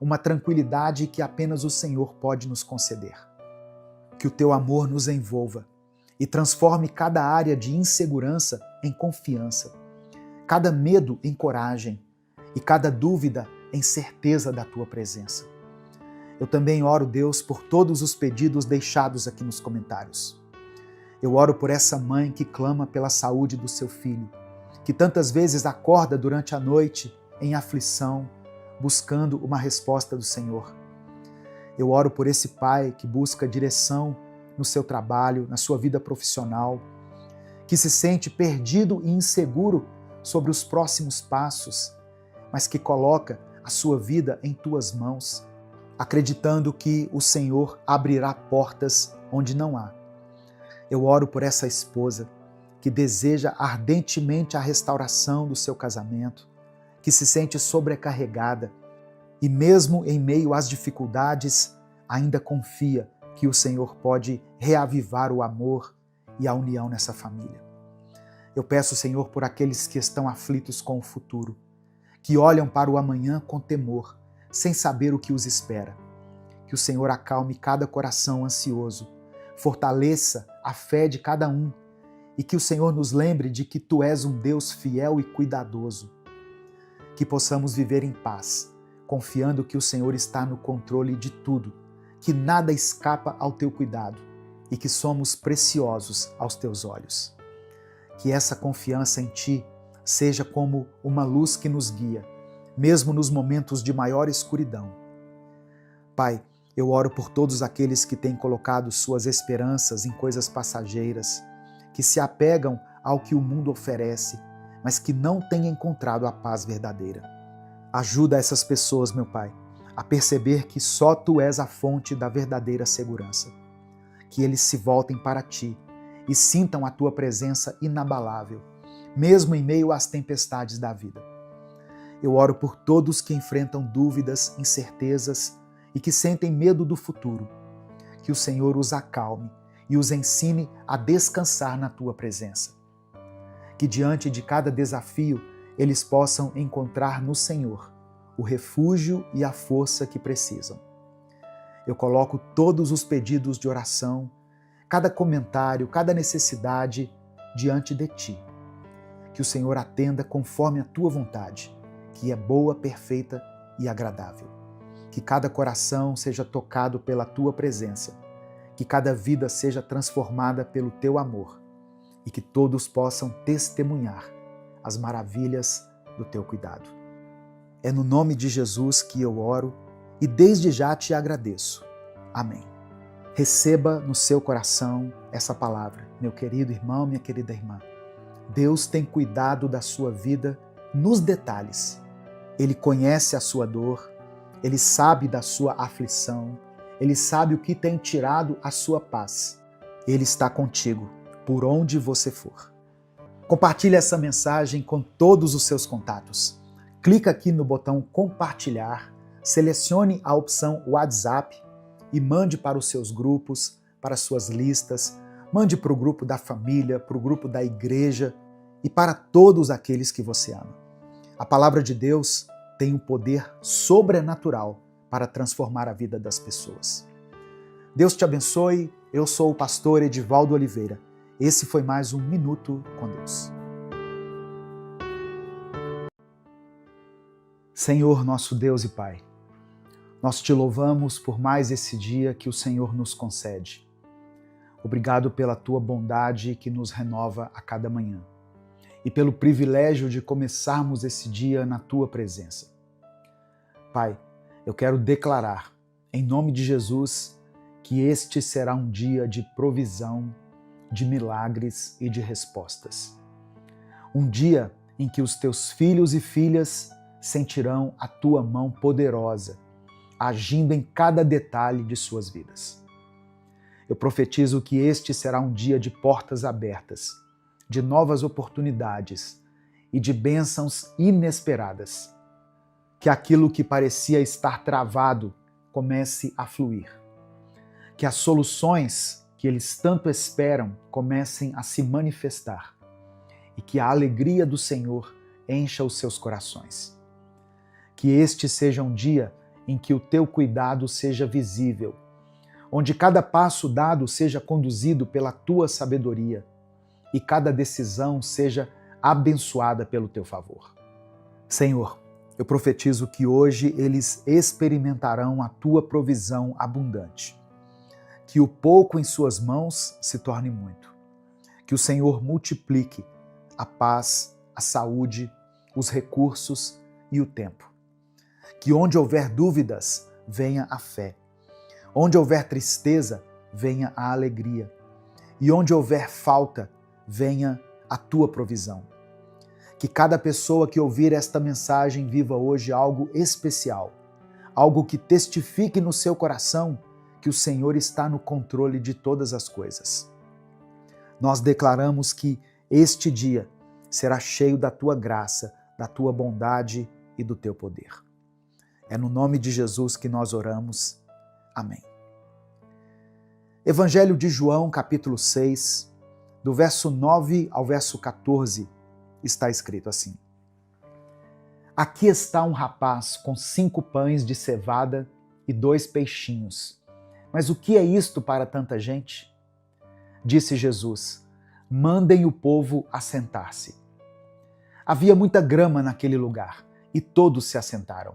uma tranquilidade que apenas o Senhor pode nos conceder. Que o Teu amor nos envolva e transforme cada área de insegurança em confiança, cada medo em coragem e cada dúvida em certeza da Tua presença. Eu também oro, Deus, por todos os pedidos deixados aqui nos comentários. Eu oro por essa mãe que clama pela saúde do seu filho, que tantas vezes acorda durante a noite em aflição, buscando uma resposta do Senhor. Eu oro por esse pai que busca direção no seu trabalho, na sua vida profissional, que se sente perdido e inseguro sobre os próximos passos, mas que coloca a sua vida em tuas mãos, acreditando que o Senhor abrirá portas onde não há. Eu oro por essa esposa que deseja ardentemente a restauração do seu casamento, que se sente sobrecarregada e mesmo em meio às dificuldades ainda confia que o Senhor pode reavivar o amor e a união nessa família. Eu peço, Senhor, por aqueles que estão aflitos com o futuro, que olham para o amanhã com temor, sem saber o que os espera. Que o Senhor acalme cada coração ansioso, fortaleça a fé de cada um e que o Senhor nos lembre de que Tu és um Deus fiel e cuidadoso. Que possamos viver em paz, confiando que o Senhor está no controle de tudo, que nada escapa ao Teu cuidado e que somos preciosos aos Teus olhos. Que essa confiança em Ti seja como uma luz que nos guia, mesmo nos momentos de maior escuridão. Pai, eu oro por todos aqueles que têm colocado suas esperanças em coisas passageiras, que se apegam ao que o mundo oferece, mas que não têm encontrado a paz verdadeira. Ajuda essas pessoas, meu Pai, a perceber que só Tu és a fonte da verdadeira segurança. Que eles se voltem para Ti e sintam a Tua presença inabalável, mesmo em meio às tempestades da vida. Eu oro por todos que enfrentam dúvidas, incertezas e que sentem medo do futuro. Que o Senhor os acalme e os ensine a descansar na Tua presença. Que diante de cada desafio eles possam encontrar no Senhor o refúgio e a força que precisam. Eu coloco todos os pedidos de oração, cada comentário, cada necessidade diante de Ti. Que o Senhor atenda conforme a Tua vontade, que é boa, perfeita e agradável. Que cada coração seja tocado pela Tua presença, que cada vida seja transformada pelo Teu amor e que todos possam testemunhar as maravilhas do Teu cuidado. É no nome de Jesus que eu oro e desde já Te agradeço. Amém. Receba no seu coração essa palavra, meu querido irmão, minha querida irmã. Deus tem cuidado da sua vida nos detalhes. Ele conhece a sua dor, Ele sabe da sua aflição, Ele sabe o que tem tirado a sua paz. Ele está contigo, por onde você for. Compartilhe essa mensagem com todos os seus contatos. Clica aqui no botão compartilhar, selecione a opção WhatsApp e mande para os seus grupos, para as suas listas, mande para o grupo da família, para o grupo da igreja e para todos aqueles que você ama. A palavra de Deus tem um poder sobrenatural para transformar a vida das pessoas. Deus te abençoe, eu sou o pastor Edivaldo Oliveira. Esse foi mais um Minuto com Deus. Senhor, nosso Deus e Pai, nós te louvamos por mais esse dia que o Senhor nos concede. Obrigado pela tua bondade que nos renova a cada manhã e pelo privilégio de começarmos esse dia na tua presença. Pai, eu quero declarar, em nome de Jesus, que este será um dia de provisão, de milagres e de respostas. Um dia em que os teus filhos e filhas sentirão a tua mão poderosa, agindo em cada detalhe de suas vidas. Eu profetizo que este será um dia de portas abertas, de novas oportunidades e de bênçãos inesperadas. Que aquilo que parecia estar travado comece a fluir. Que as soluções que eles tanto esperam comecem a se manifestar e que a alegria do Senhor encha os seus corações. Que este seja um dia em que o teu cuidado seja visível, onde cada passo dado seja conduzido pela tua sabedoria e cada decisão seja abençoada pelo teu favor. Senhor, eu profetizo que hoje eles experimentarão a tua provisão abundante, que o pouco em suas mãos se torne muito Que o Senhor multiplique a paz, a saúde, os recursos e o tempo. Que onde houver dúvidas, venha a fé. Onde houver tristeza, venha a alegria. E onde houver falta, venha a tua provisão. Que cada pessoa que ouvir esta mensagem viva hoje algo especial, algo que testifique no seu coração que o Senhor está no controle de todas as coisas. Nós declaramos que este dia será cheio da tua graça, da tua bondade e do teu poder. É no nome de Jesus que nós oramos. Amém. Evangelho de João, capítulo 6, do verso 9 ao verso 14, está escrito assim: Aqui está um rapaz com 5 pães de cevada e 2 peixinhos. Mas o que é isto para tanta gente? Disse Jesus: mandem o povo assentar-se. Havia muita grama naquele lugar e todos se assentaram.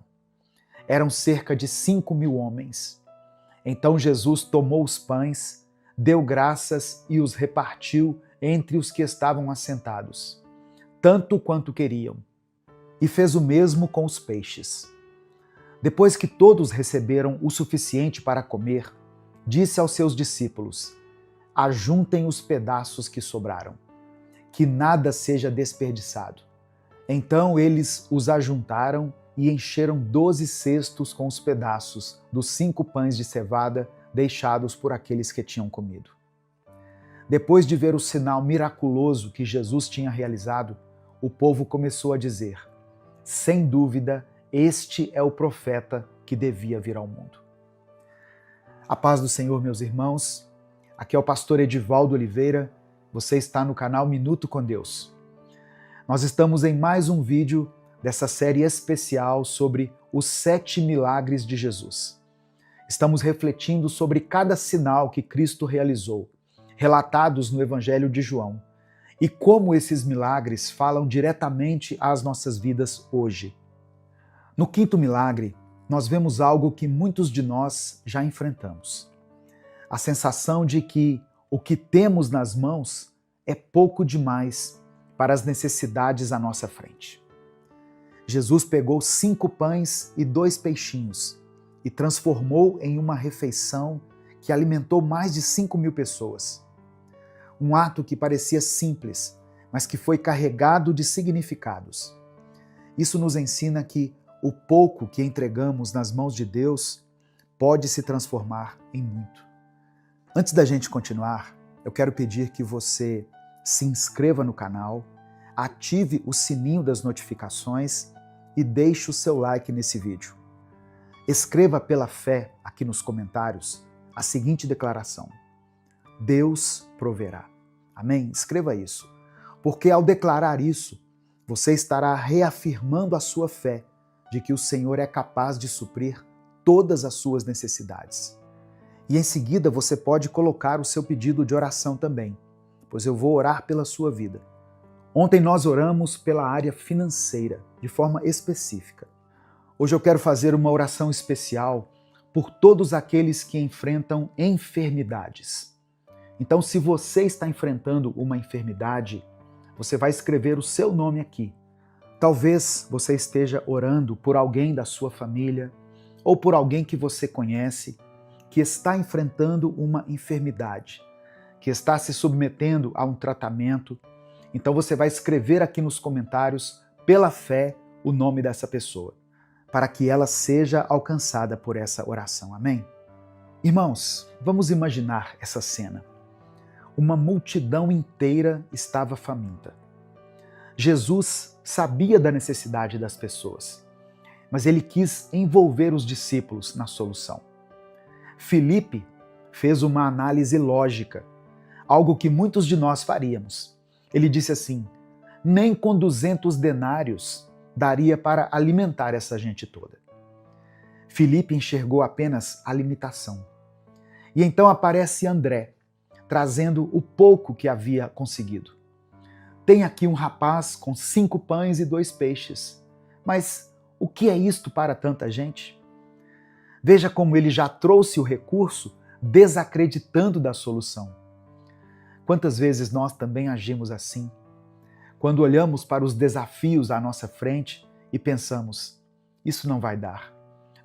Eram cerca de 5.000 homens. Então Jesus tomou os pães, deu graças e os repartiu entre os que estavam assentados, tanto quanto queriam, e fez o mesmo com os peixes. Depois que todos receberam o suficiente para comer, disse aos seus discípulos: ajuntem os pedaços que sobraram, que nada seja desperdiçado. Então eles os ajuntaram e encheram 12 cestos com os pedaços dos 5 pães de cevada deixados por aqueles que tinham comido. Depois de ver o sinal miraculoso que Jesus tinha realizado, o povo começou a dizer: sem dúvida, este é o profeta que devia vir ao mundo. A paz do Senhor, meus irmãos. Aqui é o pastor Edivaldo Oliveira. Você está no canal Minuto com Deus. Nós estamos em mais um vídeo dessa série especial sobre os 7 milagres de Jesus. Estamos refletindo sobre cada sinal que Cristo realizou, relatados no Evangelho de João, e como esses milagres falam diretamente às nossas vidas hoje. No 5º milagre, nós vemos algo que muitos de nós já enfrentamos. A sensação de que o que temos nas mãos é pouco demais para as necessidades à nossa frente. Jesus pegou 5 pães e 2 peixinhos e transformou em uma refeição que alimentou mais de 5.000 pessoas. Um ato que parecia simples, mas que foi carregado de significados. Isso nos ensina que o pouco que entregamos nas mãos de Deus pode se transformar em muito. Antes da gente continuar, eu quero pedir que você se inscreva no canal, ative o sininho das notificações e deixe o seu like nesse vídeo. Escreva pela fé aqui nos comentários a seguinte declaração: Deus proverá. Amém? Escreva isso, porque ao declarar isso, você estará reafirmando a sua fé de que o Senhor é capaz de suprir todas as suas necessidades. E em seguida você pode colocar o seu pedido de oração também, pois eu vou orar pela sua vida. Ontem nós oramos pela área financeira, de forma específica. Hoje eu quero fazer uma oração especial por todos aqueles que enfrentam enfermidades. Então, se você está enfrentando uma enfermidade, você vai escrever o seu nome aqui. Talvez você esteja orando por alguém da sua família ou por alguém que você conhece que está enfrentando uma enfermidade, que está se submetendo a um tratamento. Então você vai escrever aqui nos comentários, pela fé, o nome dessa pessoa, para que ela seja alcançada por essa oração. Amém? Irmãos, vamos imaginar essa cena. Uma multidão inteira estava faminta. Jesus sabia da necessidade das pessoas, mas ele quis envolver os discípulos na solução. Filipe fez uma análise lógica, algo que muitos de nós faríamos. Ele disse assim: nem com 200 denários daria para alimentar essa gente toda. Filipe enxergou apenas a limitação. E então aparece André, trazendo o pouco que havia conseguido. Tem aqui um rapaz com 5 pães e 2 peixes. Mas o que é isto para tanta gente? Veja como ele já trouxe o recurso desacreditando da solução. Quantas vezes nós também agimos assim? Quando olhamos para os desafios à nossa frente e pensamos, isso não vai dar,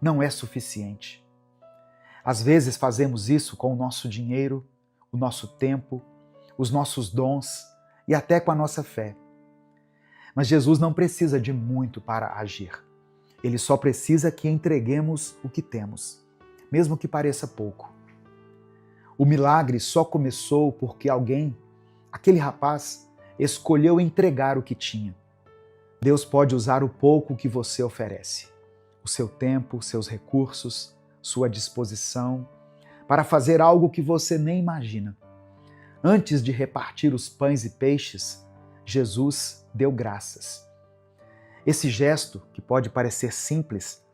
não é suficiente. Às vezes fazemos isso com o nosso dinheiro, o nosso tempo, os nossos dons e até com a nossa fé. Mas Jesus não precisa de muito para agir. Ele só precisa que entreguemos o que temos, mesmo que pareça pouco. O milagre só começou porque aquele rapaz, escolheu entregar o que tinha. Deus pode usar o pouco que você oferece, o seu tempo, seus recursos, sua disposição, para fazer algo que você nem imagina. Antes de repartir os pães e peixes, Jesus deu graças. Esse gesto, que pode parecer simples,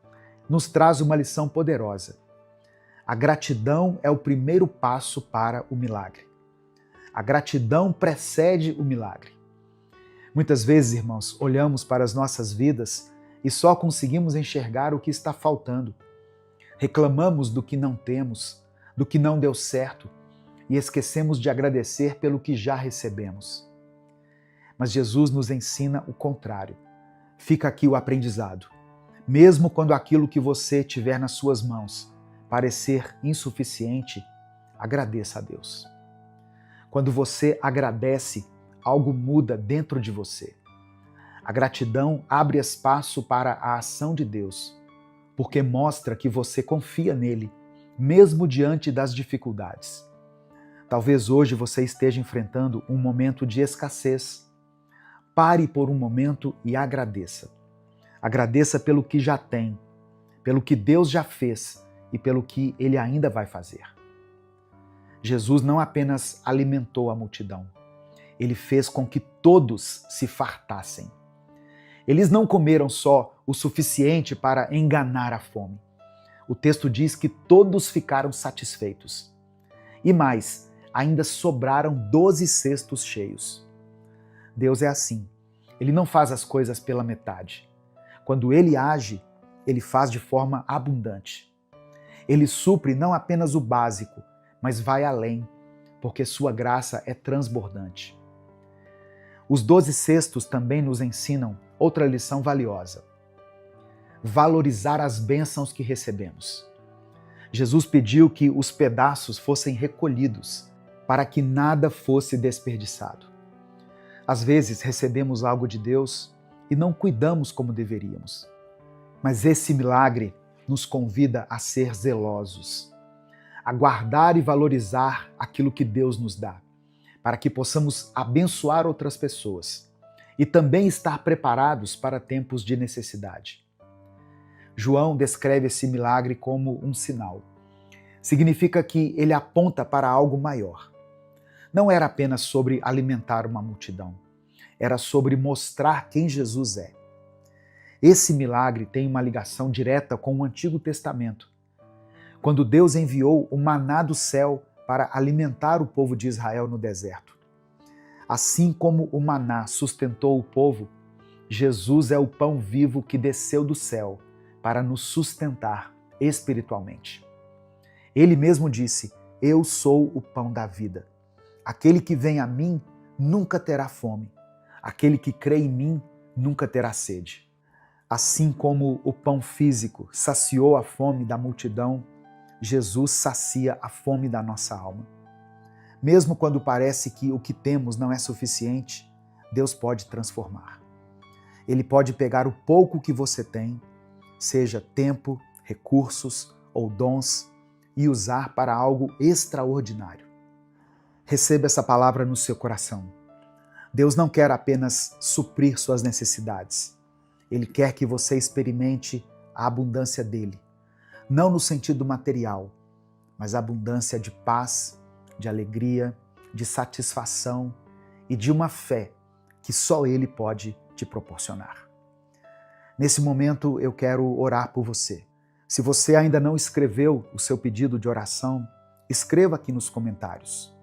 nos traz uma lição poderosa. A gratidão é o primeiro passo para o milagre. A gratidão precede o milagre. Muitas vezes, irmãos, olhamos para as nossas vidas e só conseguimos enxergar o que está faltando. Reclamamos do que não temos, do que não deu certo e esquecemos de agradecer pelo que já recebemos. Mas Jesus nos ensina o contrário. Fica aqui o aprendizado. Mesmo quando aquilo que você tiver nas suas mãos parecer insuficiente, agradeça a Deus. Quando você agradece, algo muda dentro de você. A gratidão abre espaço para a ação de Deus, porque mostra que você confia nele, mesmo diante das dificuldades. Talvez hoje você esteja enfrentando um momento de escassez. Pare por um momento e agradeça. Agradeça pelo que já tem, pelo que Deus já fez e pelo que Ele ainda vai fazer. Jesus não apenas alimentou a multidão, Ele fez com que todos se fartassem. Eles não comeram só o suficiente para enganar a fome. O texto diz que todos ficaram satisfeitos. E mais, ainda sobraram 12 cestos cheios. Deus é assim. Ele não faz as coisas pela metade. Quando Ele age, Ele faz de forma abundante. Ele supre não apenas o básico, mas vai além, porque sua graça é transbordante. Os 12 cestos também nos ensinam outra lição valiosa: valorizar as bênçãos que recebemos. Jesus pediu que os pedaços fossem recolhidos para que nada fosse desperdiçado. Às vezes recebemos algo de Deus e não cuidamos como deveríamos. Mas esse milagre nos convida a ser zelosos, a guardar e valorizar aquilo que Deus nos dá, para que possamos abençoar outras pessoas e também estar preparados para tempos de necessidade. João descreve esse milagre como um sinal. Significa que ele aponta para algo maior. Não era apenas sobre alimentar uma multidão, era sobre mostrar quem Jesus é. Esse milagre tem uma ligação direta com o Antigo Testamento, quando Deus enviou o maná do céu para alimentar o povo de Israel no deserto. Assim como o maná sustentou o povo, Jesus é o pão vivo que desceu do céu para nos sustentar espiritualmente. Ele mesmo disse: "Eu sou o pão da vida. Aquele que vem a mim nunca terá fome. Aquele que crê em mim nunca terá sede." Assim como o pão físico saciou a fome da multidão, Jesus sacia a fome da nossa alma. Mesmo quando parece que o que temos não é suficiente, Deus pode transformar. Ele pode pegar o pouco que você tem, seja tempo, recursos ou dons, e usar para algo extraordinário. Receba essa palavra no seu coração. Deus não quer apenas suprir suas necessidades. Ele quer que você experimente a abundância dele. Não no sentido material, mas a abundância de paz, de alegria, de satisfação e de uma fé que só Ele pode te proporcionar. Nesse momento eu quero orar por você. Se você ainda não escreveu o seu pedido de oração, escreva aqui nos comentários.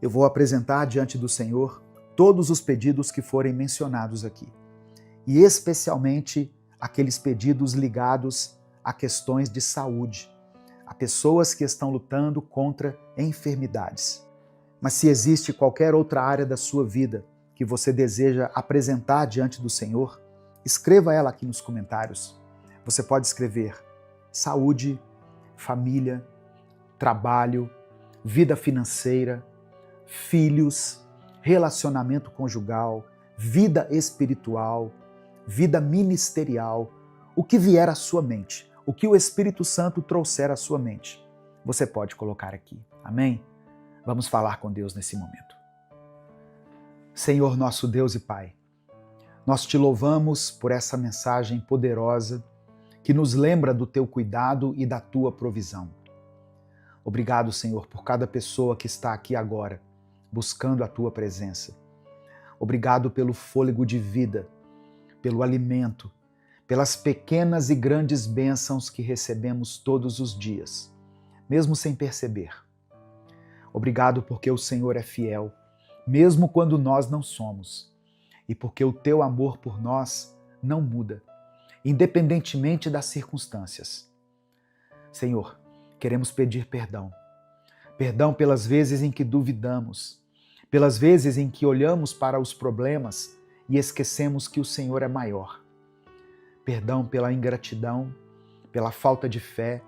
Eu vou apresentar diante do Senhor todos os pedidos que forem mencionados aqui, e especialmente aqueles pedidos ligados a questões de saúde, a pessoas que estão lutando contra enfermidades. Mas se existe qualquer outra área da sua vida que você deseja apresentar diante do Senhor, escreva ela aqui nos comentários. Você pode escrever saúde, família, trabalho, vida financeira, filhos, relacionamento conjugal, vida espiritual, vida ministerial, o que vier à sua mente, o que o Espírito Santo trouxer à sua mente, você pode colocar aqui. Amém? Vamos falar com Deus nesse momento. Senhor nosso Deus e Pai, nós te louvamos por essa mensagem poderosa que nos lembra do teu cuidado e da tua provisão. Obrigado, Senhor, por cada pessoa que está aqui agora, buscando a tua presença. Obrigado pelo fôlego de vida, pelo alimento, pelas pequenas e grandes bênçãos que recebemos todos os dias, mesmo sem perceber. Obrigado porque o Senhor é fiel, mesmo quando nós não somos, e porque o teu amor por nós não muda, independentemente das circunstâncias. Senhor, queremos pedir perdão. Perdão pelas vezes em que duvidamos, pelas vezes em que olhamos para os problemas e esquecemos que o Senhor é maior. Perdão pela ingratidão, pela falta de fé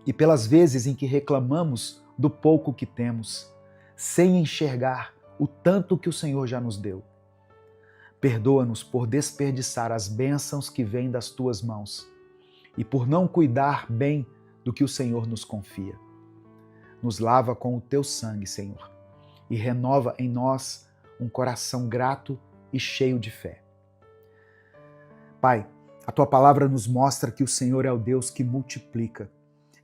e pelas vezes em que reclamamos do pouco que temos, sem enxergar o tanto que o Senhor já nos deu. Perdoa-nos por desperdiçar as bênçãos que vêm das tuas mãos e por não cuidar bem do que o Senhor nos confia. Nos lava com o teu sangue, Senhor, e renova em nós um coração grato e cheio de fé. Pai, a tua palavra nos mostra que o Senhor é o Deus que multiplica,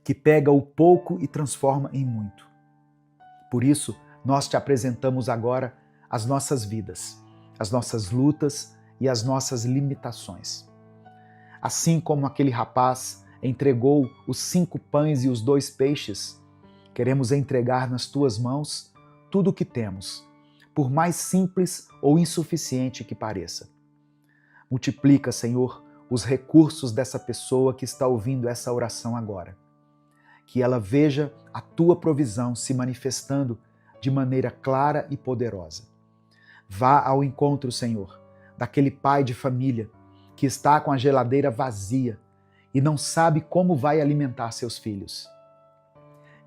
que pega o pouco e transforma em muito. Por isso, nós te apresentamos agora as nossas vidas, as nossas lutas e as nossas limitações. Assim como aquele rapaz entregou os 5 pães e os 2 peixes, queremos entregar nas tuas mãos tudo o que temos, por mais simples ou insuficiente que pareça. Multiplica, Senhor, os recursos dessa pessoa que está ouvindo essa oração agora. Que ela veja a tua provisão se manifestando de maneira clara e poderosa. Vá ao encontro, Senhor, daquele pai de família que está com a geladeira vazia e não sabe como vai alimentar seus filhos.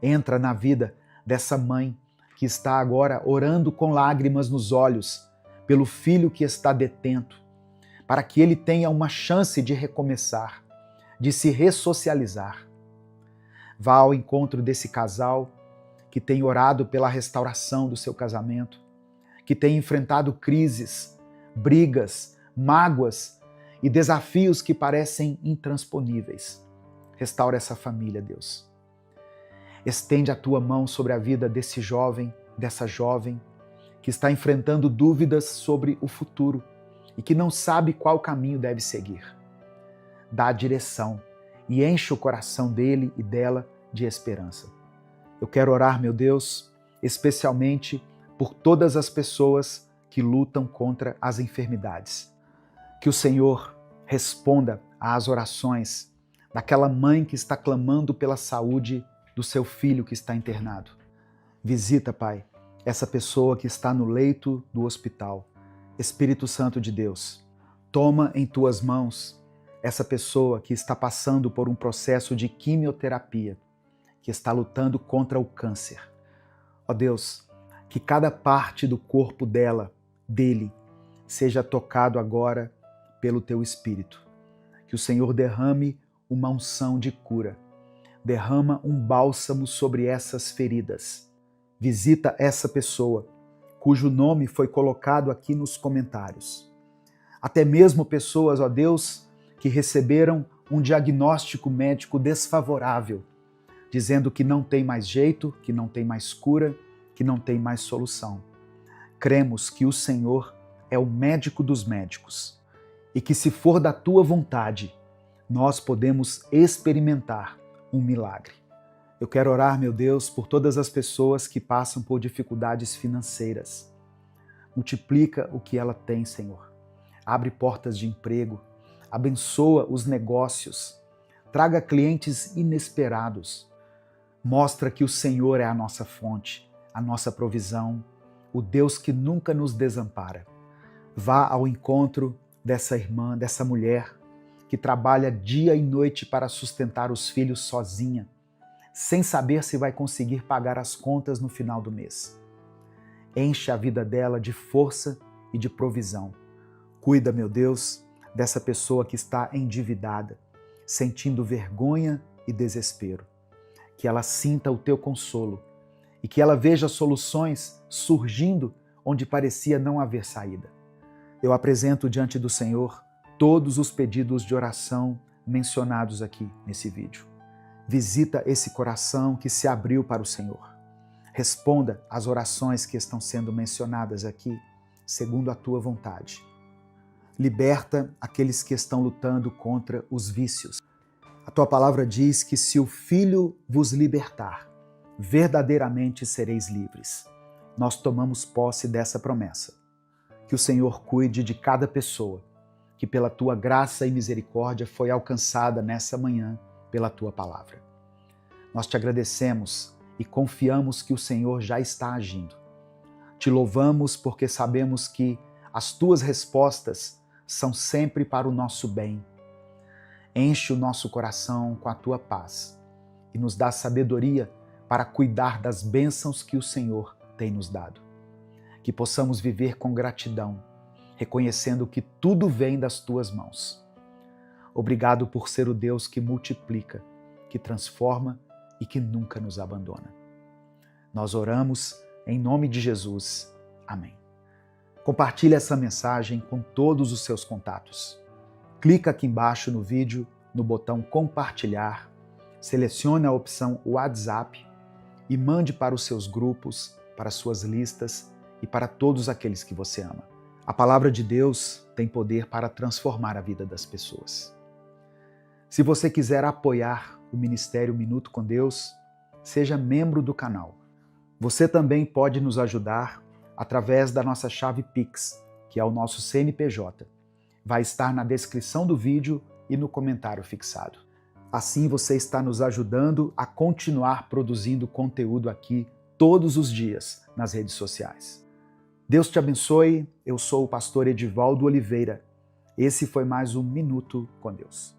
Entra na vida dessa mãe que está agora orando com lágrimas nos olhos pelo filho que está detento, para que ele tenha uma chance de recomeçar, de se ressocializar. Vá ao encontro desse casal que tem orado pela restauração do seu casamento, que tem enfrentado crises, brigas, mágoas e desafios que parecem intransponíveis. Restaura essa família, Deus. Estende a tua mão sobre a vida desse jovem, dessa jovem, que está enfrentando dúvidas sobre o futuro e que não sabe qual caminho deve seguir. Dá a direção e enche o coração dele e dela de esperança. Eu quero orar, meu Deus, especialmente por todas as pessoas que lutam contra as enfermidades. Que o Senhor responda às orações daquela mãe que está clamando pela saúde do seu filho que está internado. Visita, Pai, essa pessoa que está no leito do hospital. Espírito Santo de Deus, toma em tuas mãos essa pessoa que está passando por um processo de quimioterapia, que está lutando contra o câncer. Ó Deus, que cada parte do corpo dele, seja tocado agora pelo teu Espírito. Que o Senhor derrame uma unção de cura. Derrama um bálsamo sobre essas feridas. Visita essa pessoa, cujo nome foi colocado aqui nos comentários. Até mesmo pessoas, ó Deus, que receberam um diagnóstico médico desfavorável, dizendo que não tem mais jeito, que não tem mais cura, que não tem mais solução. Cremos que o Senhor é o médico dos médicos e que, se for da tua vontade, nós podemos experimentar um milagre. Eu quero orar, meu Deus, por todas as pessoas que passam por dificuldades financeiras. Multiplica o que ela tem, Senhor. Abre portas de emprego, abençoa os negócios, traga clientes inesperados. Mostra que o Senhor é a nossa fonte, a nossa provisão, o Deus que nunca nos desampara. Vá ao encontro dessa irmã, dessa mulher que trabalha dia e noite para sustentar os filhos sozinha, sem saber se vai conseguir pagar as contas no final do mês. Enche a vida dela de força e de provisão. Cuida, meu Deus, dessa pessoa que está endividada, sentindo vergonha e desespero. Que ela sinta o teu consolo e que ela veja soluções surgindo onde parecia não haver saída. Eu apresento diante do Senhor todos os pedidos de oração mencionados aqui nesse vídeo. Visita esse coração que se abriu para o Senhor. Responda às orações que estão sendo mencionadas aqui, segundo a tua vontade. Liberta aqueles que estão lutando contra os vícios. A tua palavra diz que se o Filho vos libertar, verdadeiramente sereis livres. Nós tomamos posse dessa promessa. Que o Senhor cuide de cada pessoa que pela tua graça e misericórdia foi alcançada nessa manhã pela tua palavra. Nós te agradecemos e confiamos que o Senhor já está agindo. Te louvamos porque sabemos que as tuas respostas são sempre para o nosso bem. Enche o nosso coração com a tua paz e nos dá sabedoria para cuidar das bênçãos que o Senhor tem nos dado. Que possamos viver com gratidão, reconhecendo que tudo vem das tuas mãos. Obrigado por ser o Deus que multiplica, que transforma e que nunca nos abandona. Nós oramos em nome de Jesus. Amém. Compartilhe essa mensagem com todos os seus contatos. Clica aqui embaixo no vídeo, no botão compartilhar, selecione a opção WhatsApp e mande para os seus grupos, para as suas listas e para todos aqueles que você ama. A palavra de Deus tem poder para transformar a vida das pessoas. Se você quiser apoiar o Ministério Minuto com Deus, seja membro do canal. Você também pode nos ajudar através da nossa chave Pix, que é o nosso CNPJ. Vai estar na descrição do vídeo e no comentário fixado. Assim você está nos ajudando a continuar produzindo conteúdo aqui todos os dias nas redes sociais. Deus te abençoe, eu sou o pastor Edivaldo Oliveira. Esse foi mais um Minuto com Deus.